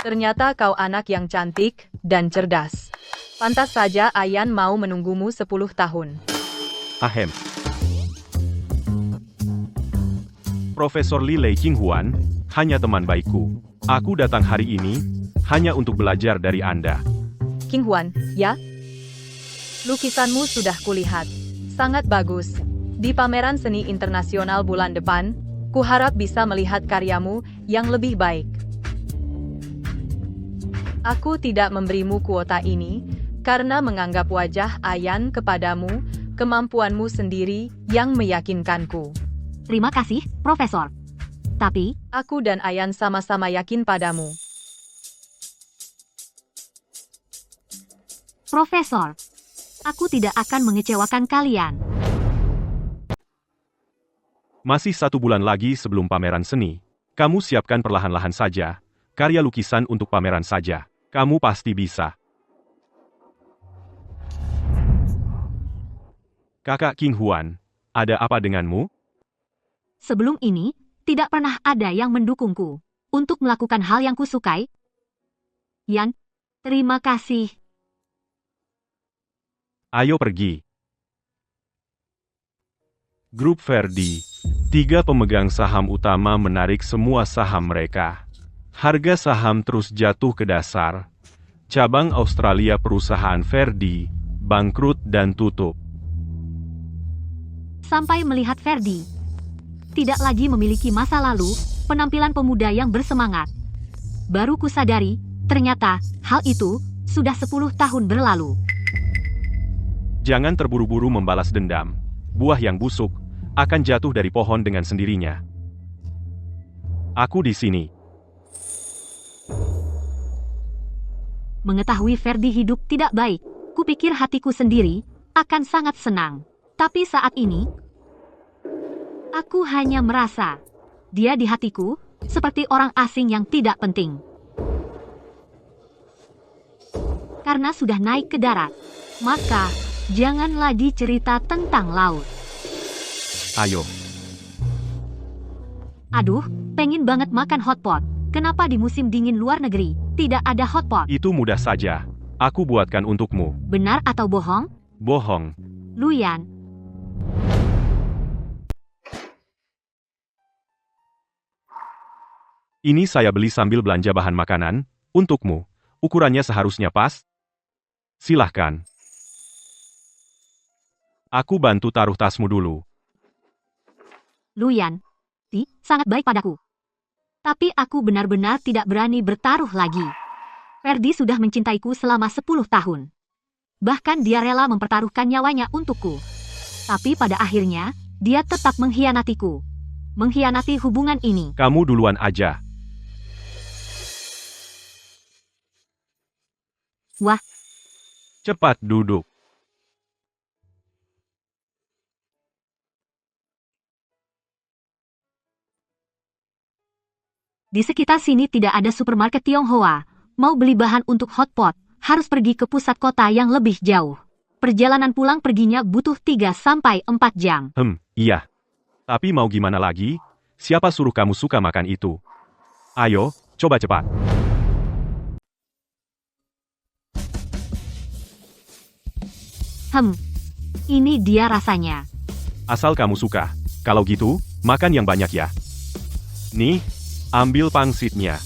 Ternyata kau anak yang cantik dan cerdas. Pantas saja Ayan mau menunggumu 10 tahun. Ahem. Profesor Lilei Qinghuan, hanya teman baikku. Aku datang hari ini hanya untuk belajar dari Anda. Qinghuan, ya? Lukisanmu sudah kulihat. Sangat bagus. Di pameran seni internasional bulan depan, kuharap bisa melihat karyamu yang lebih baik. Aku tidak memberimu kuota ini, karena menganggap wajah Ayan kepadamu, kemampuanmu sendiri yang meyakinkanku. Terima kasih, Profesor. Tapi, Aku dan Ayan sama-sama yakin padamu. Profesor, aku tidak akan mengecewakan kalian. Masih 1 bulan lagi sebelum pameran seni. Kamu siapkan perlahan-lahan saja. Karya lukisan untuk pameran saja. Kamu pasti bisa. Kakak Qinghuan, ada apa denganmu? Sebelum ini, tidak pernah ada yang mendukungku untuk melakukan hal yang kusukai. Yan, terima kasih. Ayo pergi. Grup Verdi, 3 pemegang saham utama menarik semua saham mereka. Harga saham terus jatuh ke dasar. Cabang Australia perusahaan Verdi bangkrut dan tutup. Sampai melihat Verdi tidak lagi memiliki masa lalu, penampilan pemuda yang bersemangat. Baru kusadari, ternyata hal itu sudah 10 tahun berlalu. Jangan terburu-buru membalas dendam. Buah yang busuk akan jatuh dari pohon dengan sendirinya. Aku di sini. Mengetahui Verdi hidup tidak baik, kupikir hatiku sendiri akan sangat senang. Tapi saat ini, aku hanya merasa dia di hatiku seperti orang asing yang tidak penting. Karena sudah naik ke darat, maka jangan lagi cerita tentang laut. Ayo. Aduh, pengen banget makan hotpot. Kenapa di musim dingin luar negeri tidak ada hotpot? Itu mudah saja. Aku buatkan untukmu. Benar atau bohong? Bohong. Luyan. Ini saya beli sambil belanja bahan makanan. Untukmu. Ukurannya seharusnya pas. Silahkan. Aku bantu taruh tasmu dulu. Luyan, sangat baik padaku. Tapi aku benar-benar tidak berani bertaruh lagi. Verdi sudah mencintaiku selama 10 tahun. Bahkan dia rela mempertaruhkan nyawanya untukku. Tapi pada akhirnya, dia tetap mengkhianatiku. Mengkhianati hubungan ini. Kamu duluan aja. Wah, Cepat duduk. di sekitar sini tidak ada supermarket Tionghoa. Mau beli bahan untuk hotpot, harus pergi ke pusat kota yang lebih jauh. Perjalanan pulang perginya butuh 3-4 jam. Iya. Tapi mau gimana lagi? Siapa suruh kamu suka makan itu? Ayo, coba cepat. Ini dia rasanya. Asal kamu suka. Kalau gitu, makan yang banyak ya. Nih, ambil pangsitnya.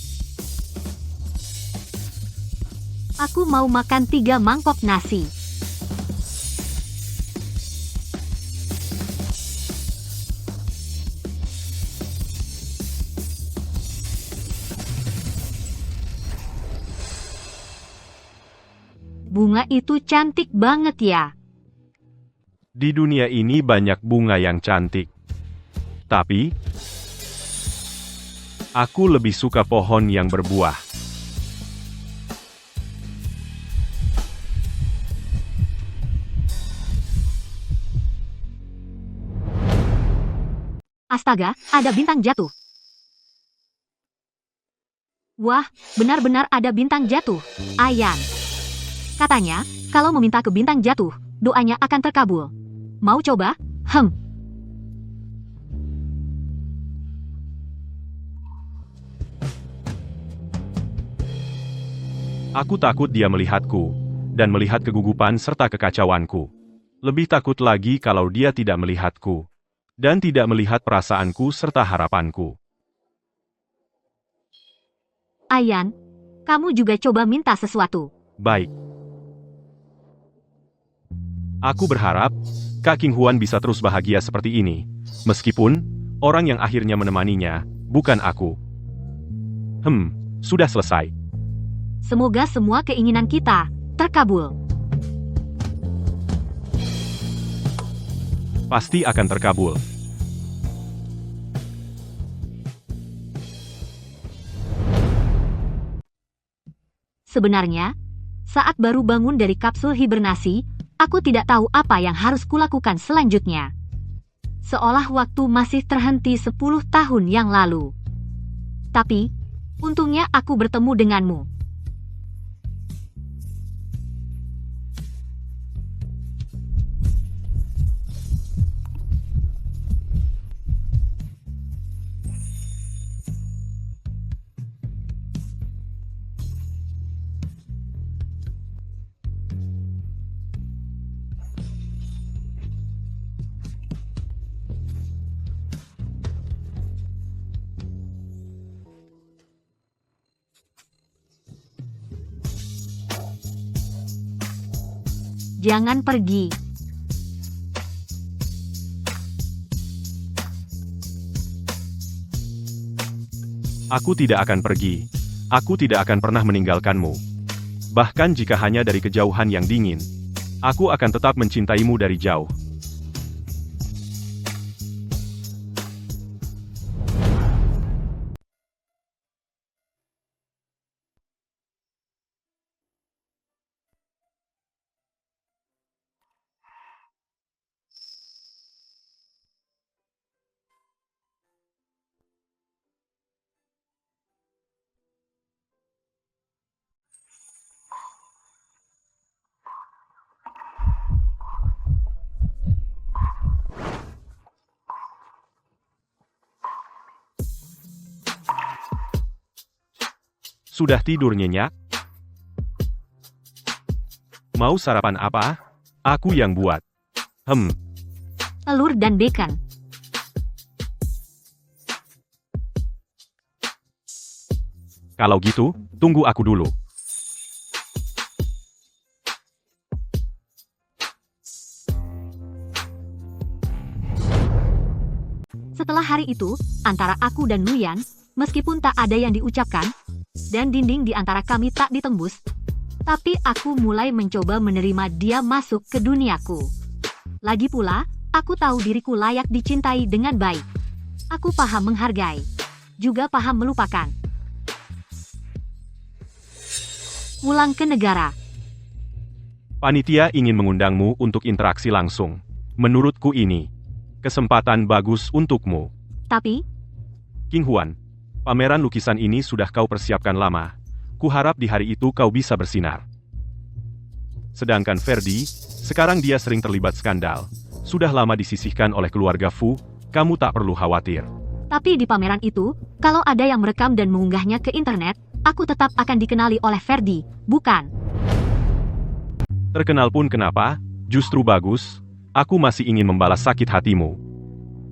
Aku mau makan 3 mangkok nasi. Bunga itu cantik banget ya. Di dunia ini banyak bunga yang cantik. Tapi, aku lebih suka pohon yang berbuah. Astaga, ada bintang jatuh. Wah, benar-benar ada bintang jatuh. Ayan. Katanya, kalau meminta ke bintang jatuh, doanya akan terkabul. Mau coba? Aku takut dia melihatku, dan melihat kegugupan serta kekacauanku. Lebih takut lagi kalau dia tidak melihatku, dan tidak melihat perasaanku serta harapanku. Ayan, kamu juga coba minta sesuatu. Baik. Aku berharap, Kak King Huan bisa terus bahagia seperti ini, meskipun orang yang akhirnya menemaninya bukan aku. Sudah selesai. Semoga semua keinginan kita terkabul. Pasti akan terkabul. Sebenarnya, saat baru bangun dari kapsul hibernasi, aku tidak tahu apa yang harus kulakukan selanjutnya. Seolah waktu masih terhenti 10 tahun yang lalu. Tapi, untungnya aku bertemu denganmu. Jangan pergi. Aku tidak akan pergi. Aku tidak akan pernah meninggalkanmu. Bahkan jika hanya dari kejauhan yang dingin, aku akan tetap mencintaimu dari jauh. Sudah tidur nyenyak? Mau sarapan apa? Aku yang buat. Telur dan bacon. Kalau gitu, tunggu aku dulu. Setelah hari itu, antara aku dan Nuyan, meskipun tak ada yang diucapkan, dan dinding di antara kami tak ditembus, tapi aku mulai mencoba menerima dia masuk ke duniaku. Lagi pula, aku tahu diriku layak dicintai dengan baik. Aku paham menghargai, juga paham melupakan. Pulang ke negara. Panitia ingin mengundangmu untuk interaksi langsung. Menurutku ini kesempatan bagus untukmu. Tapi, King Huan, pameran lukisan ini sudah kau persiapkan lama. Kuharap di hari itu kau bisa bersinar. Sedangkan Ferdi, sekarang dia sering terlibat skandal. Sudah lama disisihkan oleh keluarga Fu, kamu tak perlu khawatir. Tapi di pameran itu, kalau ada yang merekam dan mengunggahnya ke internet, aku tetap akan dikenali oleh Ferdi, bukan? Terkenal pun kenapa? Justru bagus. Aku masih ingin membalas sakit hatimu.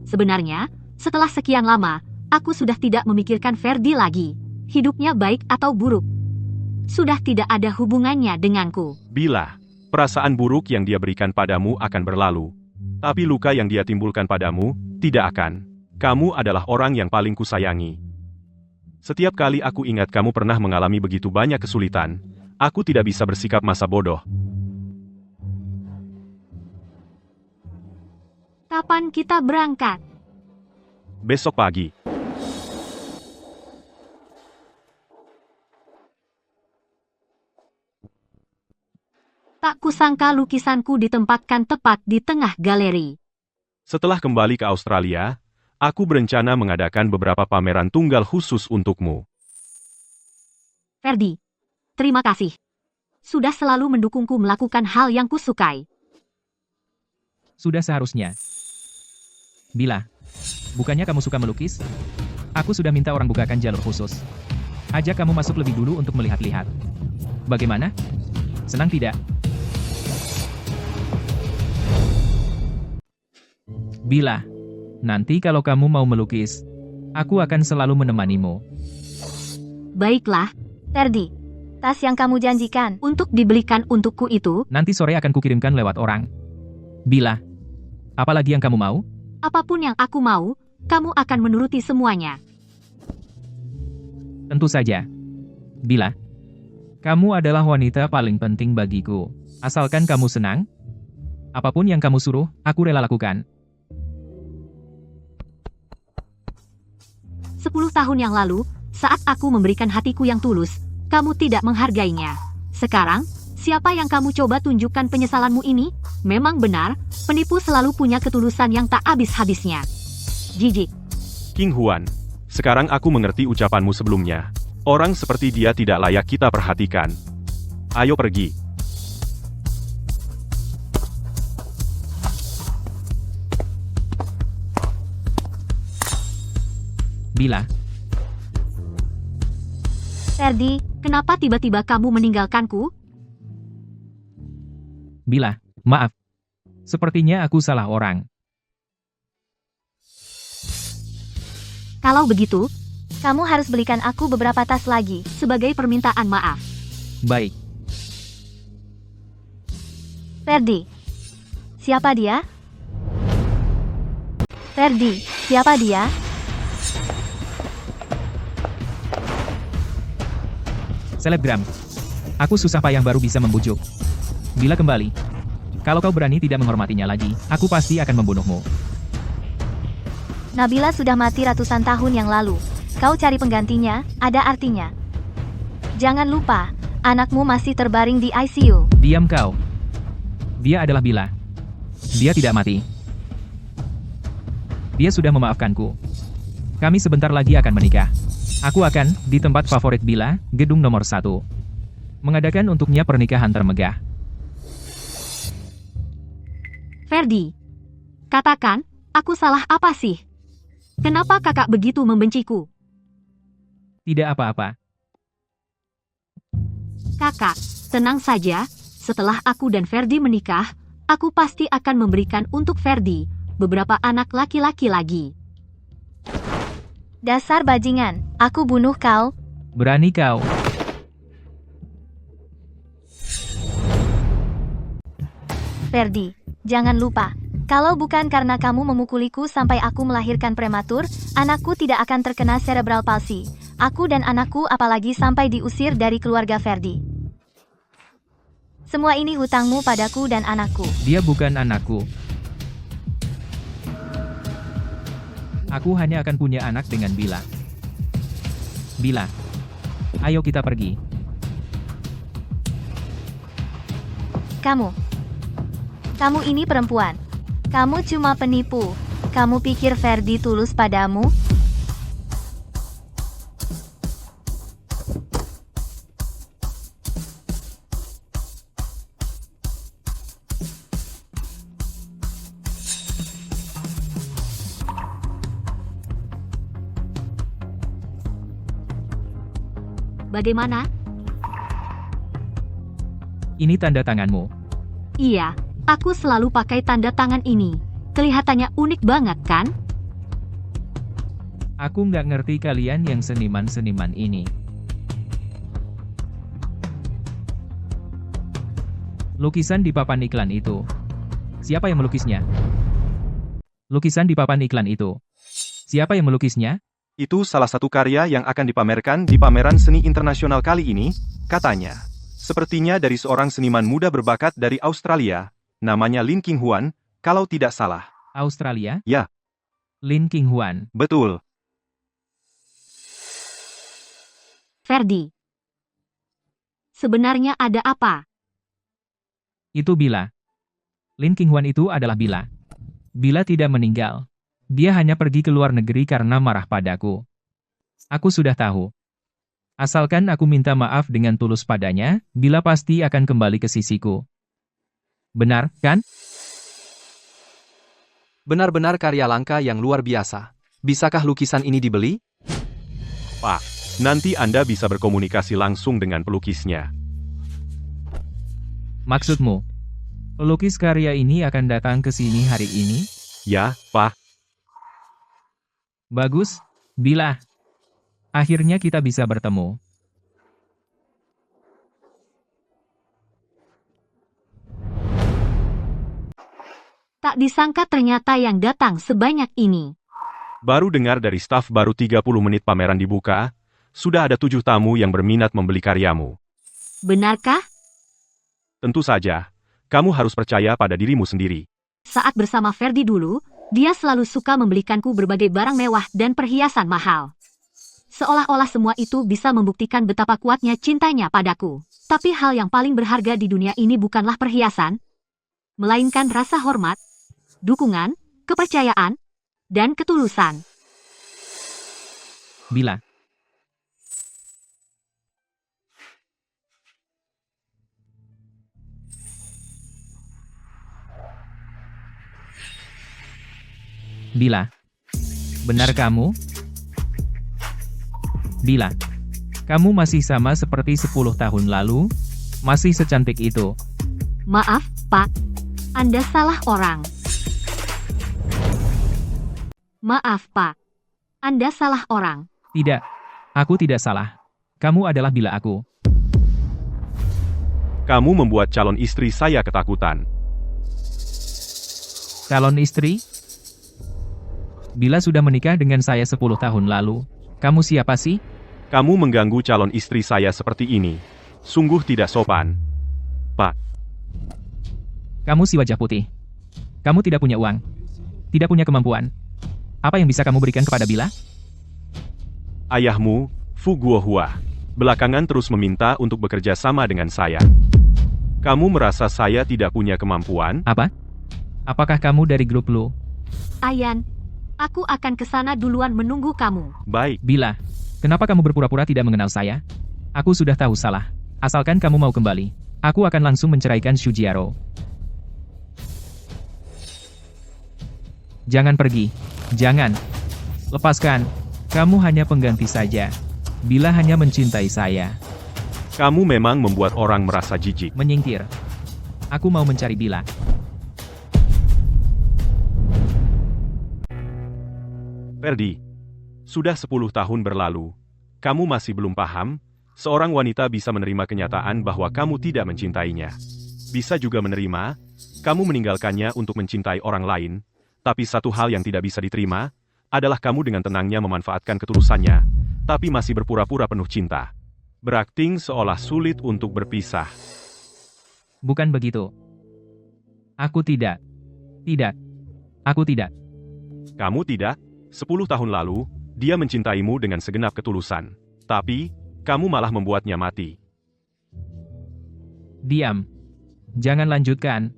Sebenarnya, setelah sekian lama, aku sudah tidak memikirkan Ferdi lagi. Hidupnya baik atau buruk. sudah tidak ada hubungannya denganku. Bila perasaan buruk yang dia berikan padamu akan berlalu, tapi luka yang dia timbulkan padamu tidak akan. Kamu adalah orang yang paling kusayangi. Setiap kali aku ingat kamu pernah mengalami begitu banyak kesulitan, aku tidak bisa bersikap masa bodoh. Kapan kita berangkat? Besok pagi. Tak kusangka lukisanku ditempatkan tepat di tengah galeri. Setelah kembali ke Australia, aku berencana mengadakan beberapa pameran tunggal khusus untukmu. Ferdi, terima kasih. Sudah selalu mendukungku melakukan hal yang kusukai. Sudah seharusnya. Bila, bukannya kamu suka melukis? Aku sudah minta orang bukakan jalur khusus. Ajak kamu masuk lebih dulu untuk melihat-lihat. Bagaimana? Senang tidak? Bila, nanti kalau kamu mau melukis, aku akan selalu menemanimu. Baiklah, Ferdi, tas yang kamu janjikan. untuk dibelikan untukku itu, Nanti sore akan kukirimkan lewat orang. Bila, apalagi yang kamu mau? apapun yang aku mau, kamu akan menuruti semuanya. Tentu saja. Bila, kamu adalah wanita paling penting bagiku. Asalkan kamu senang, apapun yang kamu suruh, aku rela lakukan. 10 tahun yang lalu, saat aku memberikan hatiku yang tulus, kamu tidak menghargainya. Sekarang, siapa yang kamu coba tunjukkan penyesalanmu ini? Memang benar, penipu selalu punya ketulusan yang tak habis-habisnya. Jijik. King Huan, sekarang aku mengerti ucapanmu sebelumnya. Orang seperti dia tidak layak kita perhatikan. Ayo pergi. Bila, Ferdi, Kenapa tiba-tiba kamu meninggalkanku? Bila, maaf. Sepertinya aku salah orang. Kalau begitu, kamu harus belikan aku beberapa tas lagi. sebagai permintaan maaf. Baik. Ferdi. Siapa dia? Ferdi, siapa dia? Selebgram. Aku susah payah baru bisa membujuk. Bila kembali. Kalau kau berani tidak menghormatinya lagi, aku pasti akan membunuhmu. Nabila sudah mati ratusan tahun yang lalu. Kau cari penggantinya, ada artinya. Jangan lupa, anakmu masih terbaring di ICU. Diam kau. Dia adalah Bila. Dia tidak mati. Dia sudah memaafkanku. Kami sebentar lagi akan menikah. Aku akan, di tempat favorit Bila, gedung nomor 1. Mengadakan untuknya pernikahan termegah. Ferdi, katakan, aku salah apa sih? Kenapa kakak begitu membenciku? Tidak apa-apa. Kakak, tenang saja, setelah aku dan Ferdi menikah, aku pasti akan memberikan untuk Ferdi beberapa anak laki-laki lagi. Dasar bajingan, aku bunuh kau. Berani kau. Ferdi, jangan lupa, kalau bukan karena kamu memukuliku sampai aku melahirkan prematur, anakku tidak akan terkena cerebral palsy. Aku dan anakku apalagi sampai diusir dari keluarga Ferdi. Semua ini hutangmu padaku dan anakku. Dia bukan anakku. Aku hanya akan punya anak dengan Bila. Bila, ayo kita pergi. Kamu ini perempuan. Kamu cuma penipu. Kamu pikir Ferdi tulus padamu? Bagaimana? Ini tanda tanganmu. Iya, aku selalu pakai tanda tangan ini. Kelihatannya unik banget kan? Aku nggak ngerti kalian yang seniman-seniman ini. Lukisan di papan iklan itu. Siapa yang melukisnya? Lukisan di papan iklan itu. Siapa yang melukisnya? Itu salah satu karya yang akan dipamerkan di pameran seni internasional kali ini, katanya. Sepertinya dari seorang seniman muda berbakat dari Australia, namanya Lin Qinghuan, kalau tidak salah. Australia? Ya. Lin Qinghuan. Betul. Ferdi. Sebenarnya ada apa? Itu Bila. Lin Qinghuan itu adalah Bila. Bila tidak meninggal. Dia hanya pergi ke luar negeri karena marah padaku. Aku sudah tahu. Asalkan aku minta maaf dengan tulus padanya, Bila pasti akan kembali ke sisiku. Benar, kan? Benar-benar karya langka yang luar biasa. Bisakah lukisan ini dibeli? Pak, nanti Anda bisa berkomunikasi langsung dengan pelukisnya. Maksudmu, pelukis karya ini akan datang ke sini hari ini? Ya, Pak. Bagus, Bila. Akhirnya kita bisa bertemu. Tak disangka ternyata yang datang sebanyak ini. Baru dengar dari staf baru 30 menit pameran dibuka, sudah ada 7 tamu yang berminat membeli karyamu. Benarkah? Tentu saja, kamu harus percaya pada dirimu sendiri. Saat bersama Ferdi dulu, dia selalu suka membelikanku berbagai barang mewah dan perhiasan mahal. Seolah-olah semua itu bisa membuktikan betapa kuatnya cintanya padaku. Tapi hal yang paling berharga di dunia ini bukanlah perhiasan, melainkan rasa hormat, dukungan, kepercayaan, dan ketulusan. Bila. Bila. Benar kamu? Bila. Kamu masih sama seperti 10 tahun lalu? Masih secantik itu? Maaf, Pak. Anda salah orang. Maaf, Pak. Anda salah orang. Tidak. Aku tidak salah. Kamu adalah Bila aku. Kamu membuat calon istri saya ketakutan. Calon istri? Bila sudah menikah dengan saya 10 tahun lalu. Kamu siapa sih? Kamu mengganggu calon istri saya seperti ini. Sungguh tidak sopan. Pak. Kamu si wajah putih. Kamu tidak punya uang. Tidak punya kemampuan. Apa yang bisa kamu berikan kepada Bila? Ayahmu, Fu Guohua, belakangan terus meminta untuk bekerja sama dengan saya. Kamu merasa saya tidak punya kemampuan? Apa? Apakah kamu dari grup Lu? Ayan, aku akan ke sana duluan menunggu kamu. Baik. Bila, kenapa kamu berpura-pura tidak mengenal saya? Aku sudah tahu salah. Asalkan kamu mau kembali, aku akan langsung menceraikan Shujiaro. Jangan pergi. Jangan. Lepaskan. Kamu hanya pengganti saja. Bila hanya mencintai saya. Kamu memang membuat orang merasa jijik. Menyingkir. Aku mau mencari Bila. Ferdi, sudah 10 tahun berlalu. Kamu masih belum paham? Seorang wanita bisa menerima kenyataan bahwa kamu tidak mencintainya. Bisa juga menerima, kamu meninggalkannya untuk mencintai orang lain. Tapi satu hal yang tidak bisa diterima, adalah kamu dengan tenangnya memanfaatkan ketulusannya, tapi masih berpura-pura penuh cinta. Berakting seolah sulit untuk berpisah. Bukan begitu. Aku tidak. Tidak. Aku tidak. Kamu tidak? 10 tahun lalu, dia mencintaimu dengan segenap ketulusan. Tapi, kamu malah membuatnya mati. Diam. Jangan lanjutkan.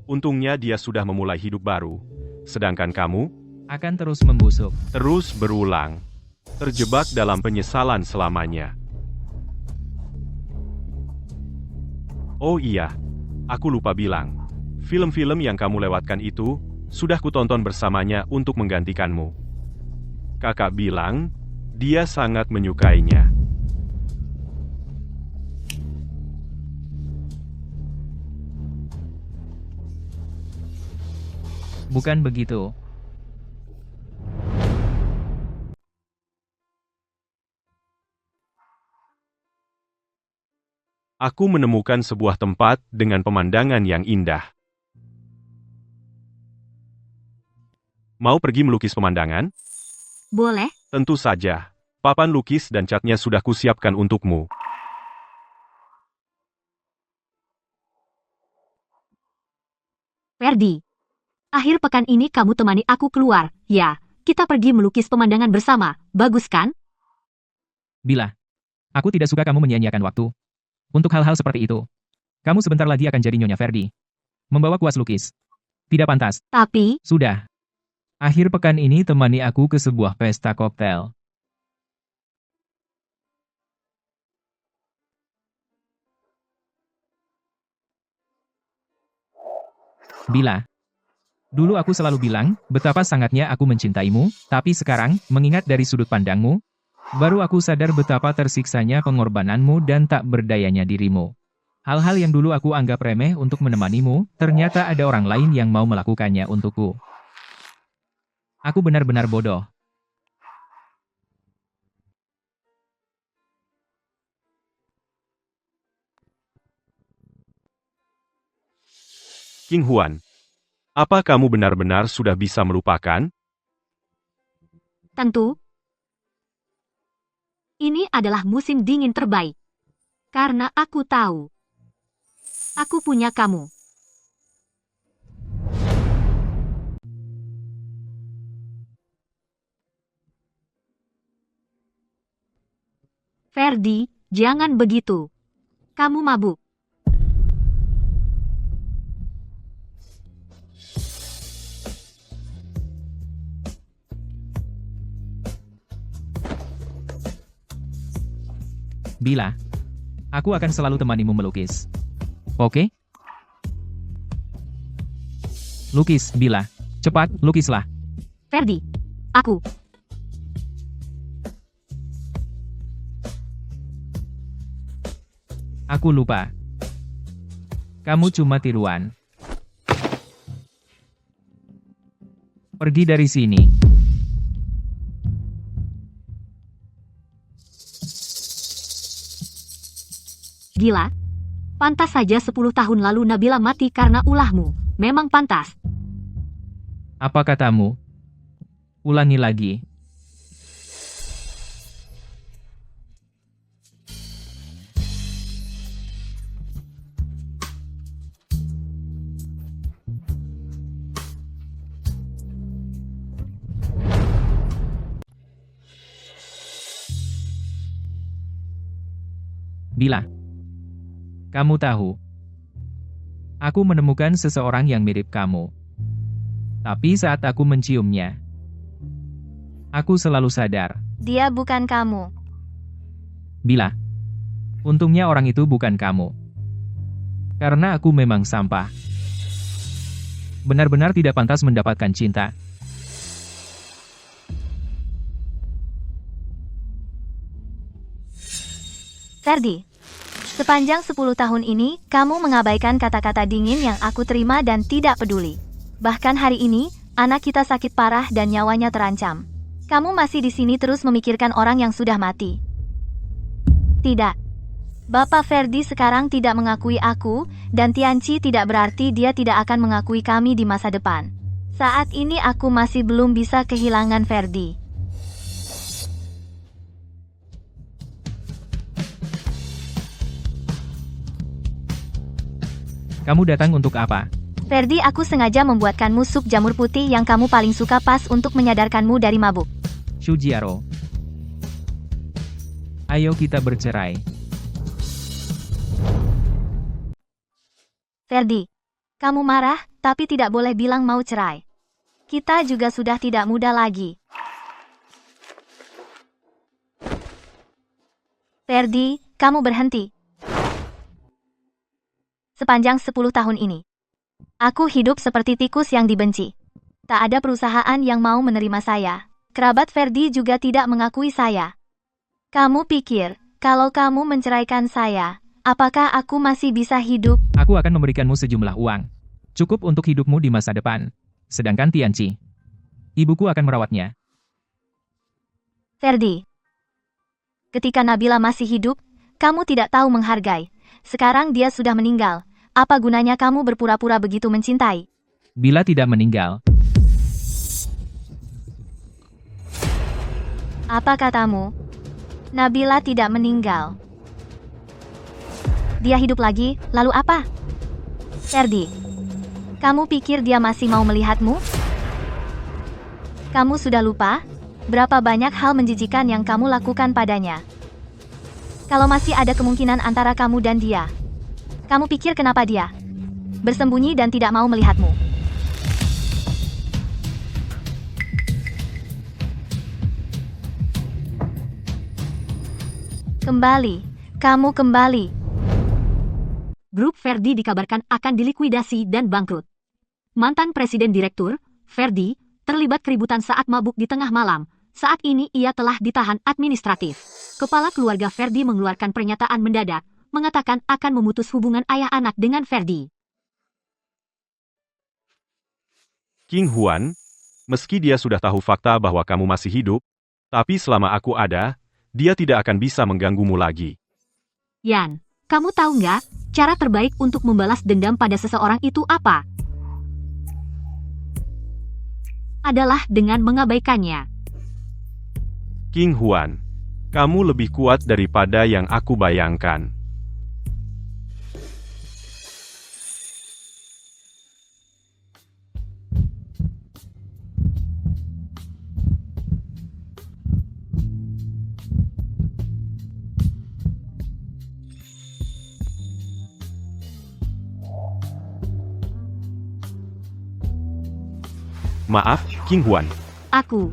Untungnya dia sudah memulai hidup baru. Sedangkan kamu, Akan terus membusuk. terus berulang. Terjebak dalam penyesalan selamanya. Oh iya, aku lupa bilang. Film-film yang kamu lewatkan itu, sudah kutonton bersamanya untuk menggantikanmu. Kakak bilang, dia sangat menyukainya. Bukan begitu. Aku menemukan sebuah tempat dengan pemandangan yang indah. Mau pergi melukis pemandangan? Boleh? Tentu saja. Papan lukis dan catnya sudah kusiapkan untukmu. Ferdi. Akhir pekan ini kamu temani aku keluar. Ya, kita pergi melukis pemandangan bersama. Bagus kan? Bila. Aku tidak suka kamu menyia-nyiakan waktu. Untuk hal-hal seperti itu. Kamu sebentar lagi akan jadi Nyonya Ferdi. Membawa kuas lukis. Tidak pantas. Tapi, Sudah. Akhir pekan ini temani aku ke sebuah pesta koktail. Bila. Dulu aku selalu bilang, betapa sangatnya aku mencintaimu, tapi sekarang, mengingat dari sudut pandangmu, baru aku sadar betapa tersiksanya pengorbananmu dan tak berdayanya dirimu. Hal-hal yang dulu aku anggap remeh untuk menemanimu, ternyata ada orang lain yang mau melakukannya untukku. Aku benar-benar bodoh. King Huan, apa kamu benar-benar sudah bisa melupakan? tentu, ini adalah musim dingin terbaik. Karena aku tahu, aku punya kamu. Ferdi, jangan begitu. Kamu mabuk. Bila. Aku akan selalu temanimu melukis. Oke? Lukis, Bila. Cepat, lukislah. Ferdi, aku. Aku lupa. Kamu cuma tiruan. Pergi dari sini. Gila. Pantas saja 10 tahun lalu Nabila mati karena ulahmu. Memang pantas. Apa katamu? Ulangi lagi. Bila. Kamu tahu. Aku menemukan seseorang yang mirip kamu. Tapi saat aku menciumnya, aku selalu sadar. Dia bukan kamu. Bila. Untungnya orang itu bukan kamu. Karena aku memang sampah. Benar-benar tidak pantas mendapatkan cinta. Ferdi, sepanjang 10 tahun ini, kamu mengabaikan kata-kata dingin yang aku terima dan tidak peduli. Bahkan hari ini, anak kita sakit parah dan nyawanya terancam. Kamu masih di sini terus memikirkan orang yang sudah mati. Tidak. Bapak Ferdi sekarang tidak mengakui aku, dan Tianqi tidak berarti dia tidak akan mengakui kami di masa depan. Saat ini aku masih belum bisa kehilangan Ferdi. Kamu datang untuk apa? Ferdi, aku sengaja membuatkanmu sup jamur putih yang kamu paling suka pas untuk menyadarkanmu dari mabuk. Shujiaro. Ayo kita bercerai. Ferdi, kamu marah, tapi tidak boleh bilang mau cerai. Kita juga sudah tidak muda lagi. Ferdi, kamu berhenti. Sepanjang 10 tahun ini, aku hidup seperti tikus yang dibenci. Tak ada perusahaan yang mau menerima saya. Kerabat Ferdi juga tidak mengakui saya. Kamu pikir, kalau kamu menceraikan saya, apakah aku masih bisa hidup? Aku akan memberikanmu sejumlah uang. Cukup untuk hidupmu di masa depan. Sedangkan Tianqi, ibuku akan merawatnya. Ferdi, ketika Nabila masih hidup, kamu tidak tahu menghargai. Sekarang dia sudah meninggal. Apa gunanya kamu berpura-pura begitu mencintai? Bila tidak meninggal, Apa katamu? Nabila tidak meninggal. Dia hidup lagi, lalu apa? Ferdi, kamu pikir dia masih mau melihatmu? Kamu sudah lupa? Berapa banyak hal menjijikan yang kamu lakukan padanya? Kalau masih ada kemungkinan antara kamu dan dia, kamu pikir kenapa dia bersembunyi dan tidak mau melihatmu? Kembali, kamu kembali. Grup Ferdi dikabarkan akan dilikuidasi dan bangkrut. Mantan Presiden Direktur, Ferdi, terlibat keributan saat mabuk di tengah malam. Saat ini ia telah ditahan administratif. Kepala keluarga Ferdi mengeluarkan pernyataan mendadak, mengatakan akan memutus hubungan ayah anak dengan Ferdi. King Huan, meski dia sudah tahu fakta bahwa kamu masih hidup, tapi selama aku ada, dia tidak akan bisa mengganggumu lagi. Yan, kamu tahu nggak, cara terbaik untuk membalas dendam pada seseorang itu apa? Adalah dengan mengabaikannya. King Huan, kamu lebih kuat daripada yang aku bayangkan. Maaf, King Huan. Aku.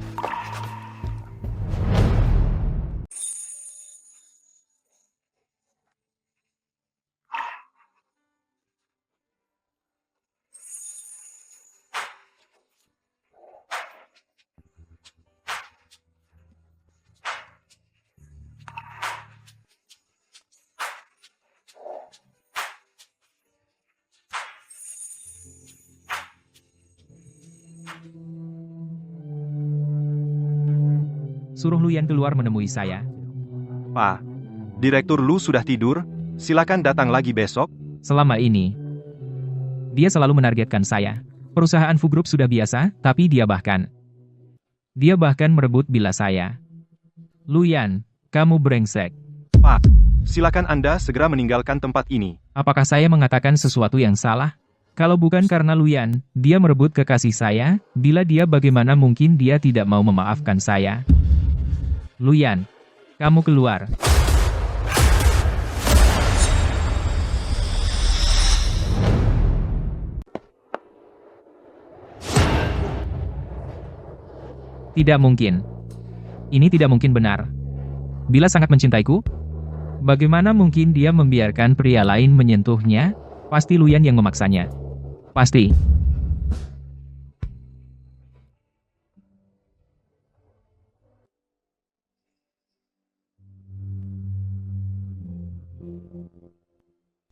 suruh Luyan keluar menemui saya. Pak, Direktur Lu sudah tidur, silakan datang lagi besok. Selama ini, dia selalu menargetkan saya. Perusahaan Fu Group sudah biasa, tapi dia bahkan merebut bila saya. Luyan, kamu brengsek. Pak, silakan Anda segera meninggalkan tempat ini. Apakah saya mengatakan sesuatu yang salah? Kalau bukan karena Luyan, dia merebut kekasih saya, bila dia bagaimana mungkin dia tidak mau memaafkan saya? Luyan, kamu keluar. Tidak mungkin. Ini tidak mungkin benar. Bila sangat mencintaiku, bagaimana mungkin dia membiarkan pria lain menyentuhnya? Pasti Luyan yang memaksanya. Pasti.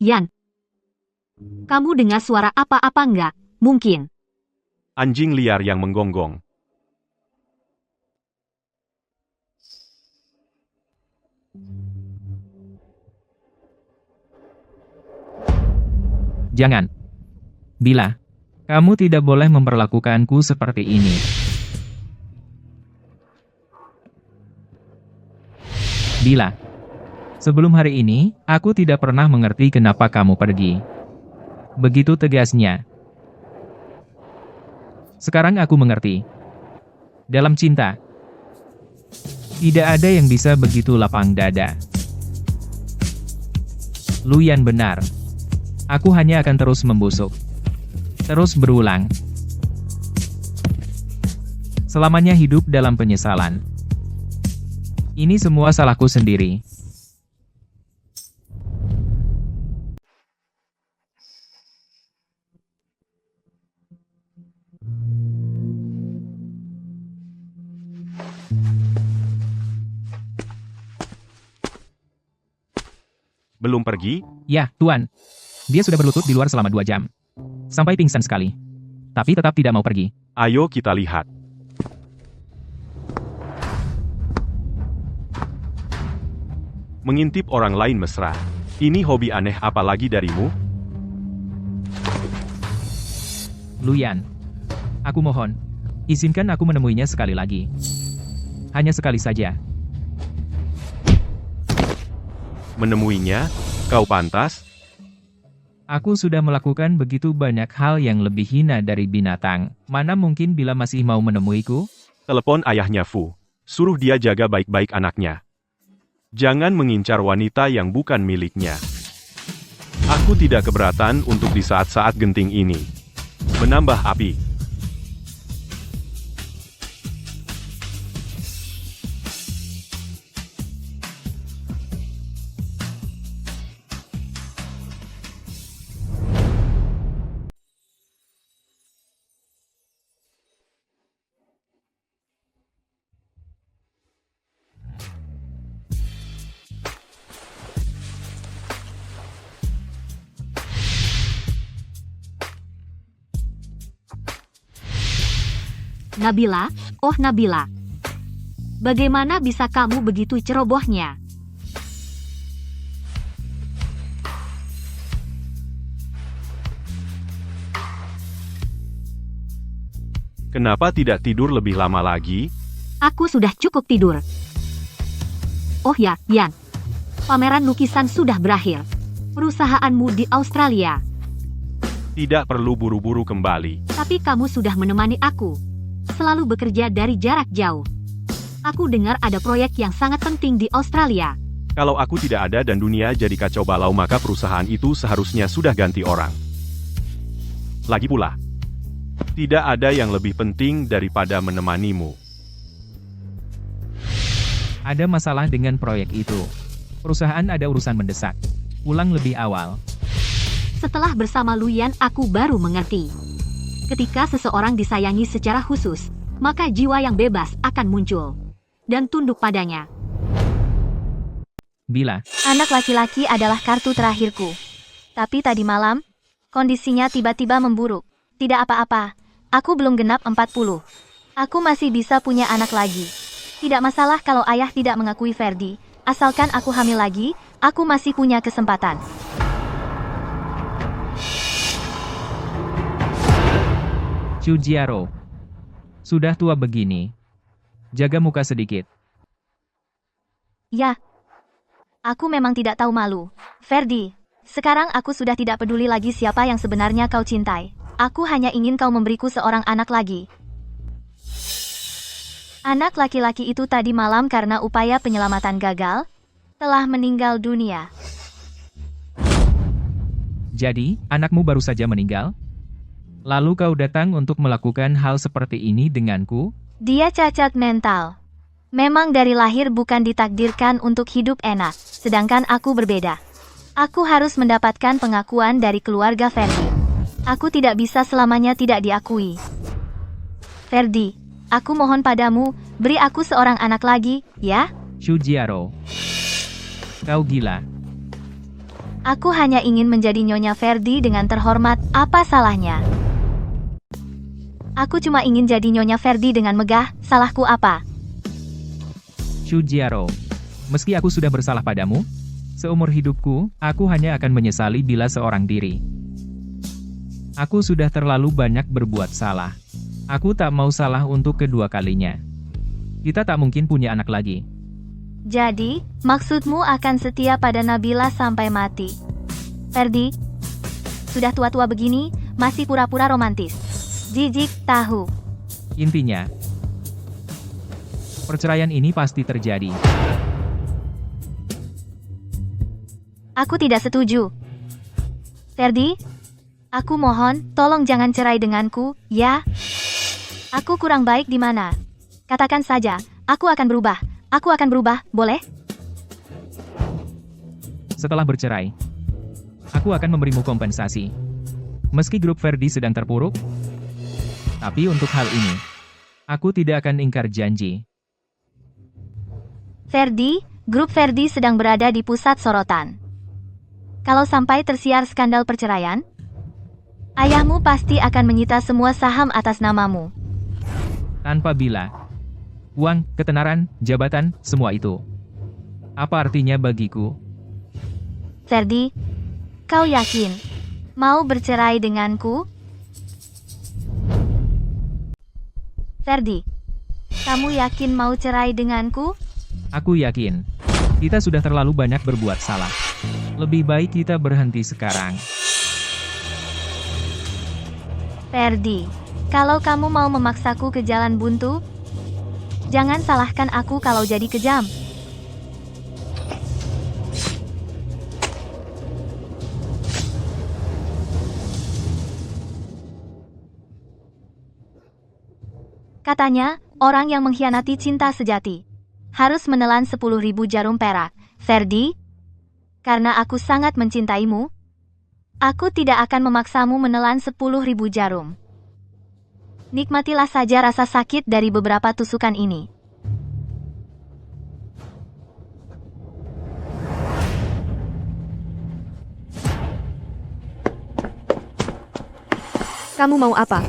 Yan, kamu dengar suara apa-apa nggak? Mungkin. Anjing liar yang menggonggong. Jangan. Bila, kamu tidak boleh memperlakukanku seperti ini. Bila, sebelum hari ini, aku tidak pernah mengerti kenapa kamu pergi. Begitu tegasnya. Sekarang aku mengerti. Dalam cinta, tidak ada yang bisa begitu lapang dada. Luyan benar. Aku hanya akan terus membusuk. Terus berulang. Selamanya hidup dalam penyesalan. Ini semua salahku sendiri. Belum pergi? Ya, Tuan. Dia sudah berlutut di luar selama 2 jam. Sampai pingsan sekali. Tapi tetap tidak mau pergi. Ayo kita lihat. Mengintip orang lain mesra. Ini hobi aneh apa lagi darimu? Luyan. Aku mohon, izinkan aku menemuinya sekali lagi. Hanya sekali saja. Menemuinya? Kau pantas? Aku sudah melakukan begitu banyak hal yang lebih hina dari binatang. Mana mungkin bila masih mau menemuiku? Telepon ayahnya Fu. Suruh dia jaga baik-baik anaknya. Jangan mengincar wanita yang bukan miliknya. Aku tidak keberatan untuk di saat-saat genting ini menambah api. Nabila, oh Nabila. Bagaimana bisa kamu begitu cerobohnya? Kenapa tidak tidur lebih lama lagi? Aku sudah cukup tidur. Oh ya, Yan. Pameran lukisan sudah berakhir. Perusahaanmu di Australia. Tidak perlu buru-buru kembali. Tapi kamu sudah menemani aku. Selalu bekerja dari jarak jauh. Aku dengar ada proyek yang sangat penting di Australia. Kalau aku tidak ada dan dunia jadi kacau balau, maka perusahaan itu seharusnya sudah ganti orang. Lagi pula, tidak ada yang lebih penting daripada menemanimu. Ada masalah dengan proyek itu. Perusahaan ada urusan mendesak. Pulang lebih awal. Setelah bersama Luyan, aku baru mengerti. Ketika seseorang disayangi secara khusus, maka jiwa yang bebas akan muncul dan tunduk padanya. Bila. Anak laki-laki adalah kartu terakhirku. Tapi tadi malam, kondisinya tiba-tiba memburuk. Tidak apa-apa, aku belum genap 40. Aku masih bisa punya anak lagi. Tidak masalah kalau ayah tidak mengakui Ferdi. Asalkan aku hamil lagi, aku masih punya kesempatan. Shujiaro. Sudah tua begini. Jaga muka sedikit. Ya. Aku memang tidak tahu malu. Ferdi, sekarang aku sudah tidak peduli lagi siapa yang sebenarnya kau cintai. Aku hanya ingin kau memberiku seorang anak lagi. Anak laki-laki itu tadi malam karena upaya penyelamatan gagal, telah meninggal dunia. Jadi, anakmu baru saja meninggal? Lalu kau datang untuk melakukan hal seperti ini denganku? Dia cacat mental. Memang dari lahir bukan ditakdirkan untuk hidup enak, sedangkan aku berbeda. Aku harus mendapatkan pengakuan dari keluarga Ferdi. Aku tidak bisa selamanya tidak diakui. Ferdi, aku mohon padamu, beri aku seorang anak lagi, ya? Shujiaro. Kau gila. Aku hanya ingin menjadi Nyonya Ferdi dengan terhormat, apa salahnya? Aku cuma ingin jadi Nyonya Ferdi dengan megah, salahku apa? Shujiaro. Meski aku sudah bersalah padamu, seumur hidupku, aku hanya akan menyesali bila seorang diri. Aku sudah terlalu banyak berbuat salah. Aku tak mau salah untuk kedua kalinya. Kita tak mungkin punya anak lagi. Jadi, maksudmu akan setia pada Nabila sampai mati? Ferdi, sudah tua-tua begini, masih pura-pura romantis. Jijik tahu. Intinya, perceraian ini pasti terjadi. Aku tidak setuju. Ferdi, aku mohon, tolong jangan cerai denganku, ya? Aku kurang baik di mana? Katakan saja, aku akan berubah. Aku akan berubah, boleh? Setelah bercerai, aku akan memberimu kompensasi. Meski grup Ferdi sedang terpuruk, tapi untuk hal ini, aku tidak akan ingkar janji. Ferdi, grup Ferdi sedang berada di pusat sorotan. Kalau sampai tersiar skandal perceraian, ayahmu pasti akan menyita semua saham atas namamu. Tanpa bila. Uang, ketenaran, jabatan, semua itu. Apa artinya bagiku? Ferdi, kau yakin mau bercerai denganku? Ferdi, kamu yakin mau cerai denganku? Aku yakin. Kita sudah terlalu banyak berbuat salah. Lebih baik kita berhenti sekarang. Ferdi, kalau kamu mau memaksaku ke jalan buntu, jangan salahkan aku kalau jadi kejam. Katanya, orang yang mengkhianati cinta sejati harus menelan 10.000 jarum perak. Ferdi, karena aku sangat mencintaimu, aku tidak akan memaksamu menelan 10.000 jarum. Nikmatilah saja rasa sakit dari beberapa tusukan ini. Kamu mau apa?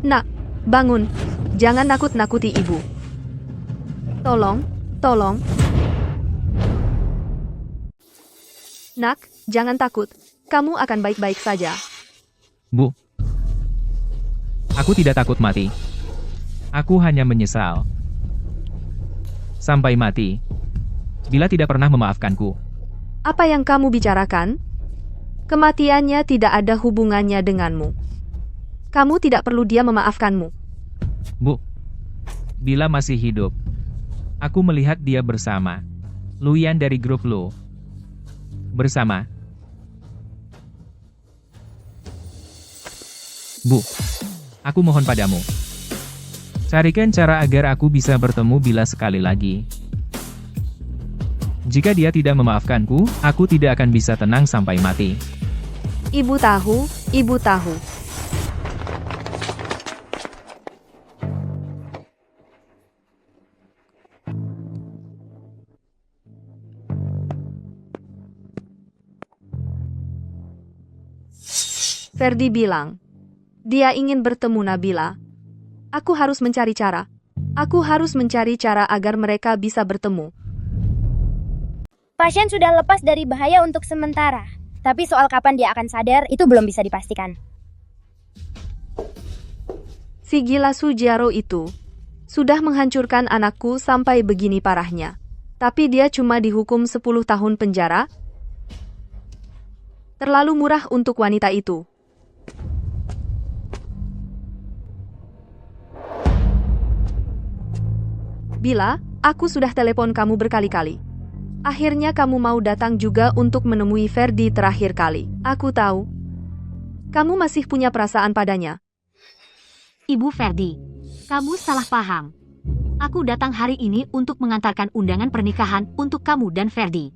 Nak, bangun. Jangan nakut-nakuti ibu. Tolong. Nak, jangan takut. Kamu akan baik-baik saja. Bu, aku tidak takut mati. Aku hanya menyesal. Sampai mati. Bila tidak pernah memaafkanku. Apa yang kamu bicarakan? Kematiannya tidak ada hubungannya denganmu. Kamu tidak perlu dia memaafkanmu. Bu, bila masih hidup, aku melihat dia bersama Luyan dari grup Lu. Bersama. Bu, aku mohon padamu. Carikan cara agar aku bisa bertemu Bila sekali lagi. Jika dia tidak memaafkanku, aku tidak akan bisa tenang sampai mati. Ibu tahu. Ferdi bilang, dia ingin bertemu Nabila. Aku harus mencari cara. Agar mereka bisa bertemu. Pasien sudah lepas dari bahaya untuk sementara. Tapi soal kapan dia akan sadar, itu belum bisa dipastikan. Si gila Sujiaro itu sudah menghancurkan anakku sampai begini parahnya. Tapi dia cuma dihukum 10 tahun penjara. Terlalu murah untuk wanita itu. Bila, aku sudah telepon kamu berkali-kali. Akhirnya kamu mau datang juga untuk menemui Ferdi terakhir kali. Aku tahu. Kamu masih punya perasaan padanya. Ibu Ferdi, kamu salah paham. Aku datang hari ini untuk mengantarkan undangan pernikahan untuk kamu dan Ferdi.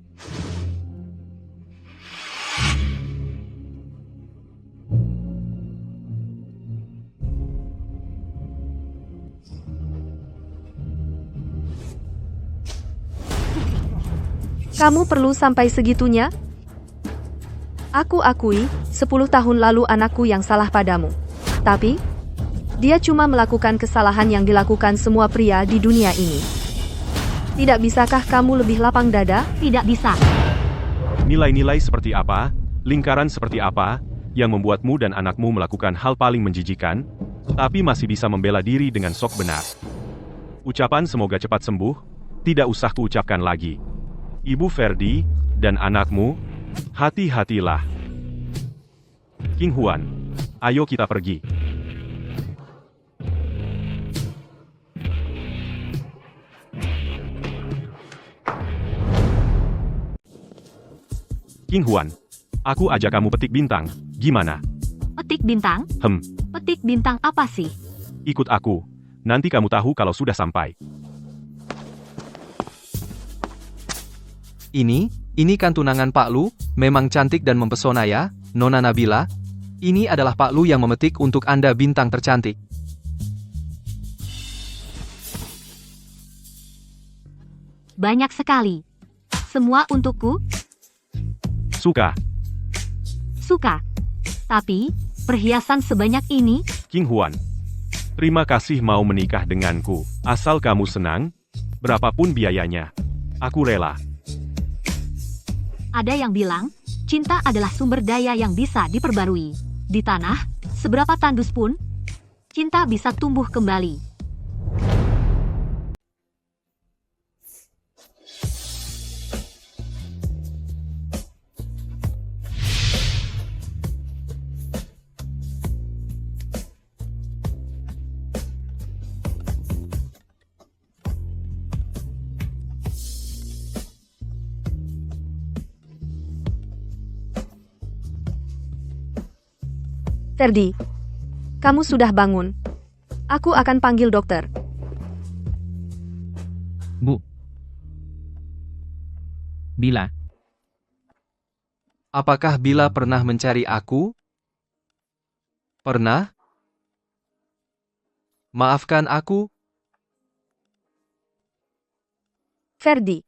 Kamu perlu sampai segitunya? Aku akui, 10 tahun lalu anakku yang salah padamu. Tapi, dia cuma melakukan kesalahan yang dilakukan semua pria di dunia ini. Tidak bisakah kamu lebih lapang dada? Tidak bisa. Nilai-nilai seperti apa, lingkaran seperti apa, yang membuatmu dan anakmu melakukan hal paling menjijikan, tapi masih bisa membela diri dengan sok benar. Ucapan semoga cepat sembuh, tidak usah kuucapkan lagi. Ibu Ferdi, dan anakmu, hati-hatilah. King Huan, ayo kita pergi. King Huan, aku ajak kamu petik bintang, gimana? Petik bintang? Petik bintang apa sih? Ikut aku, nanti kamu tahu kalau sudah sampai. Ini kan tunangan Pak Lu, memang cantik dan mempesona ya, Nona Nabila. Ini adalah Pak Lu yang memetik untuk Anda bintang tercantik. Banyak sekali. Semua untukku? Suka. Tapi, perhiasan sebanyak ini? King Huan, terima kasih mau menikah denganku. Asal kamu senang, Berapapun biayanya, aku rela. Ada yang bilang, cinta adalah sumber daya yang bisa diperbarui. Di tanah, seberapa tandus pun, cinta bisa tumbuh kembali. Ferdi, kamu sudah bangun. Aku akan panggil dokter. Bu. Bila. Apakah Bila pernah mencari aku? Pernah? Maafkan aku. Ferdi,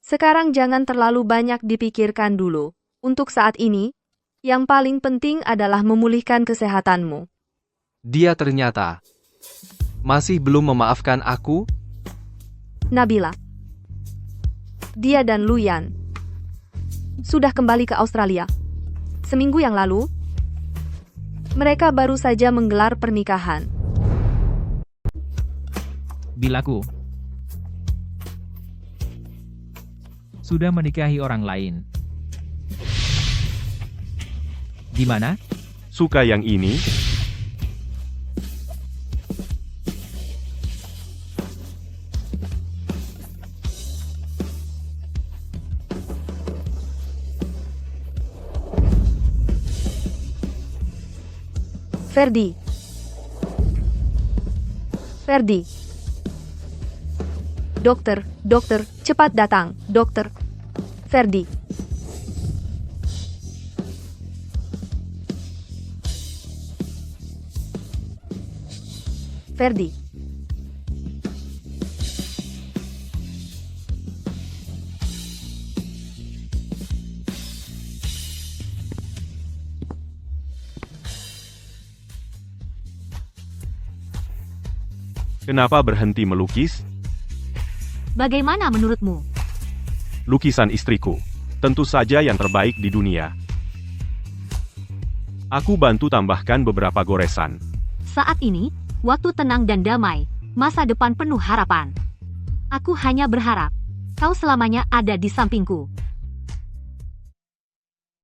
sekarang jangan terlalu banyak dipikirkan dulu. Untuk saat ini, yang paling penting adalah memulihkan kesehatanmu. Dia ternyata masih belum memaafkan aku. Nabila, dia dan Luyan sudah kembali ke Australia. Seminggu yang lalu, mereka baru saja menggelar pernikahan. Bilaku sudah menikahi orang lain. Gimana? Suka yang ini? Ferdi. Ferdi. Dokter, cepat datang, dokter. Ferdi. Ferdi. Kenapa berhenti melukis? Bagaimana menurutmu? Lukisan istriku. Tentu saja yang terbaik di dunia. Aku bantu tambahkan beberapa goresan. Saat ini, waktu tenang dan damai, masa depan penuh harapan. Aku hanya berharap kau selamanya ada di sampingku.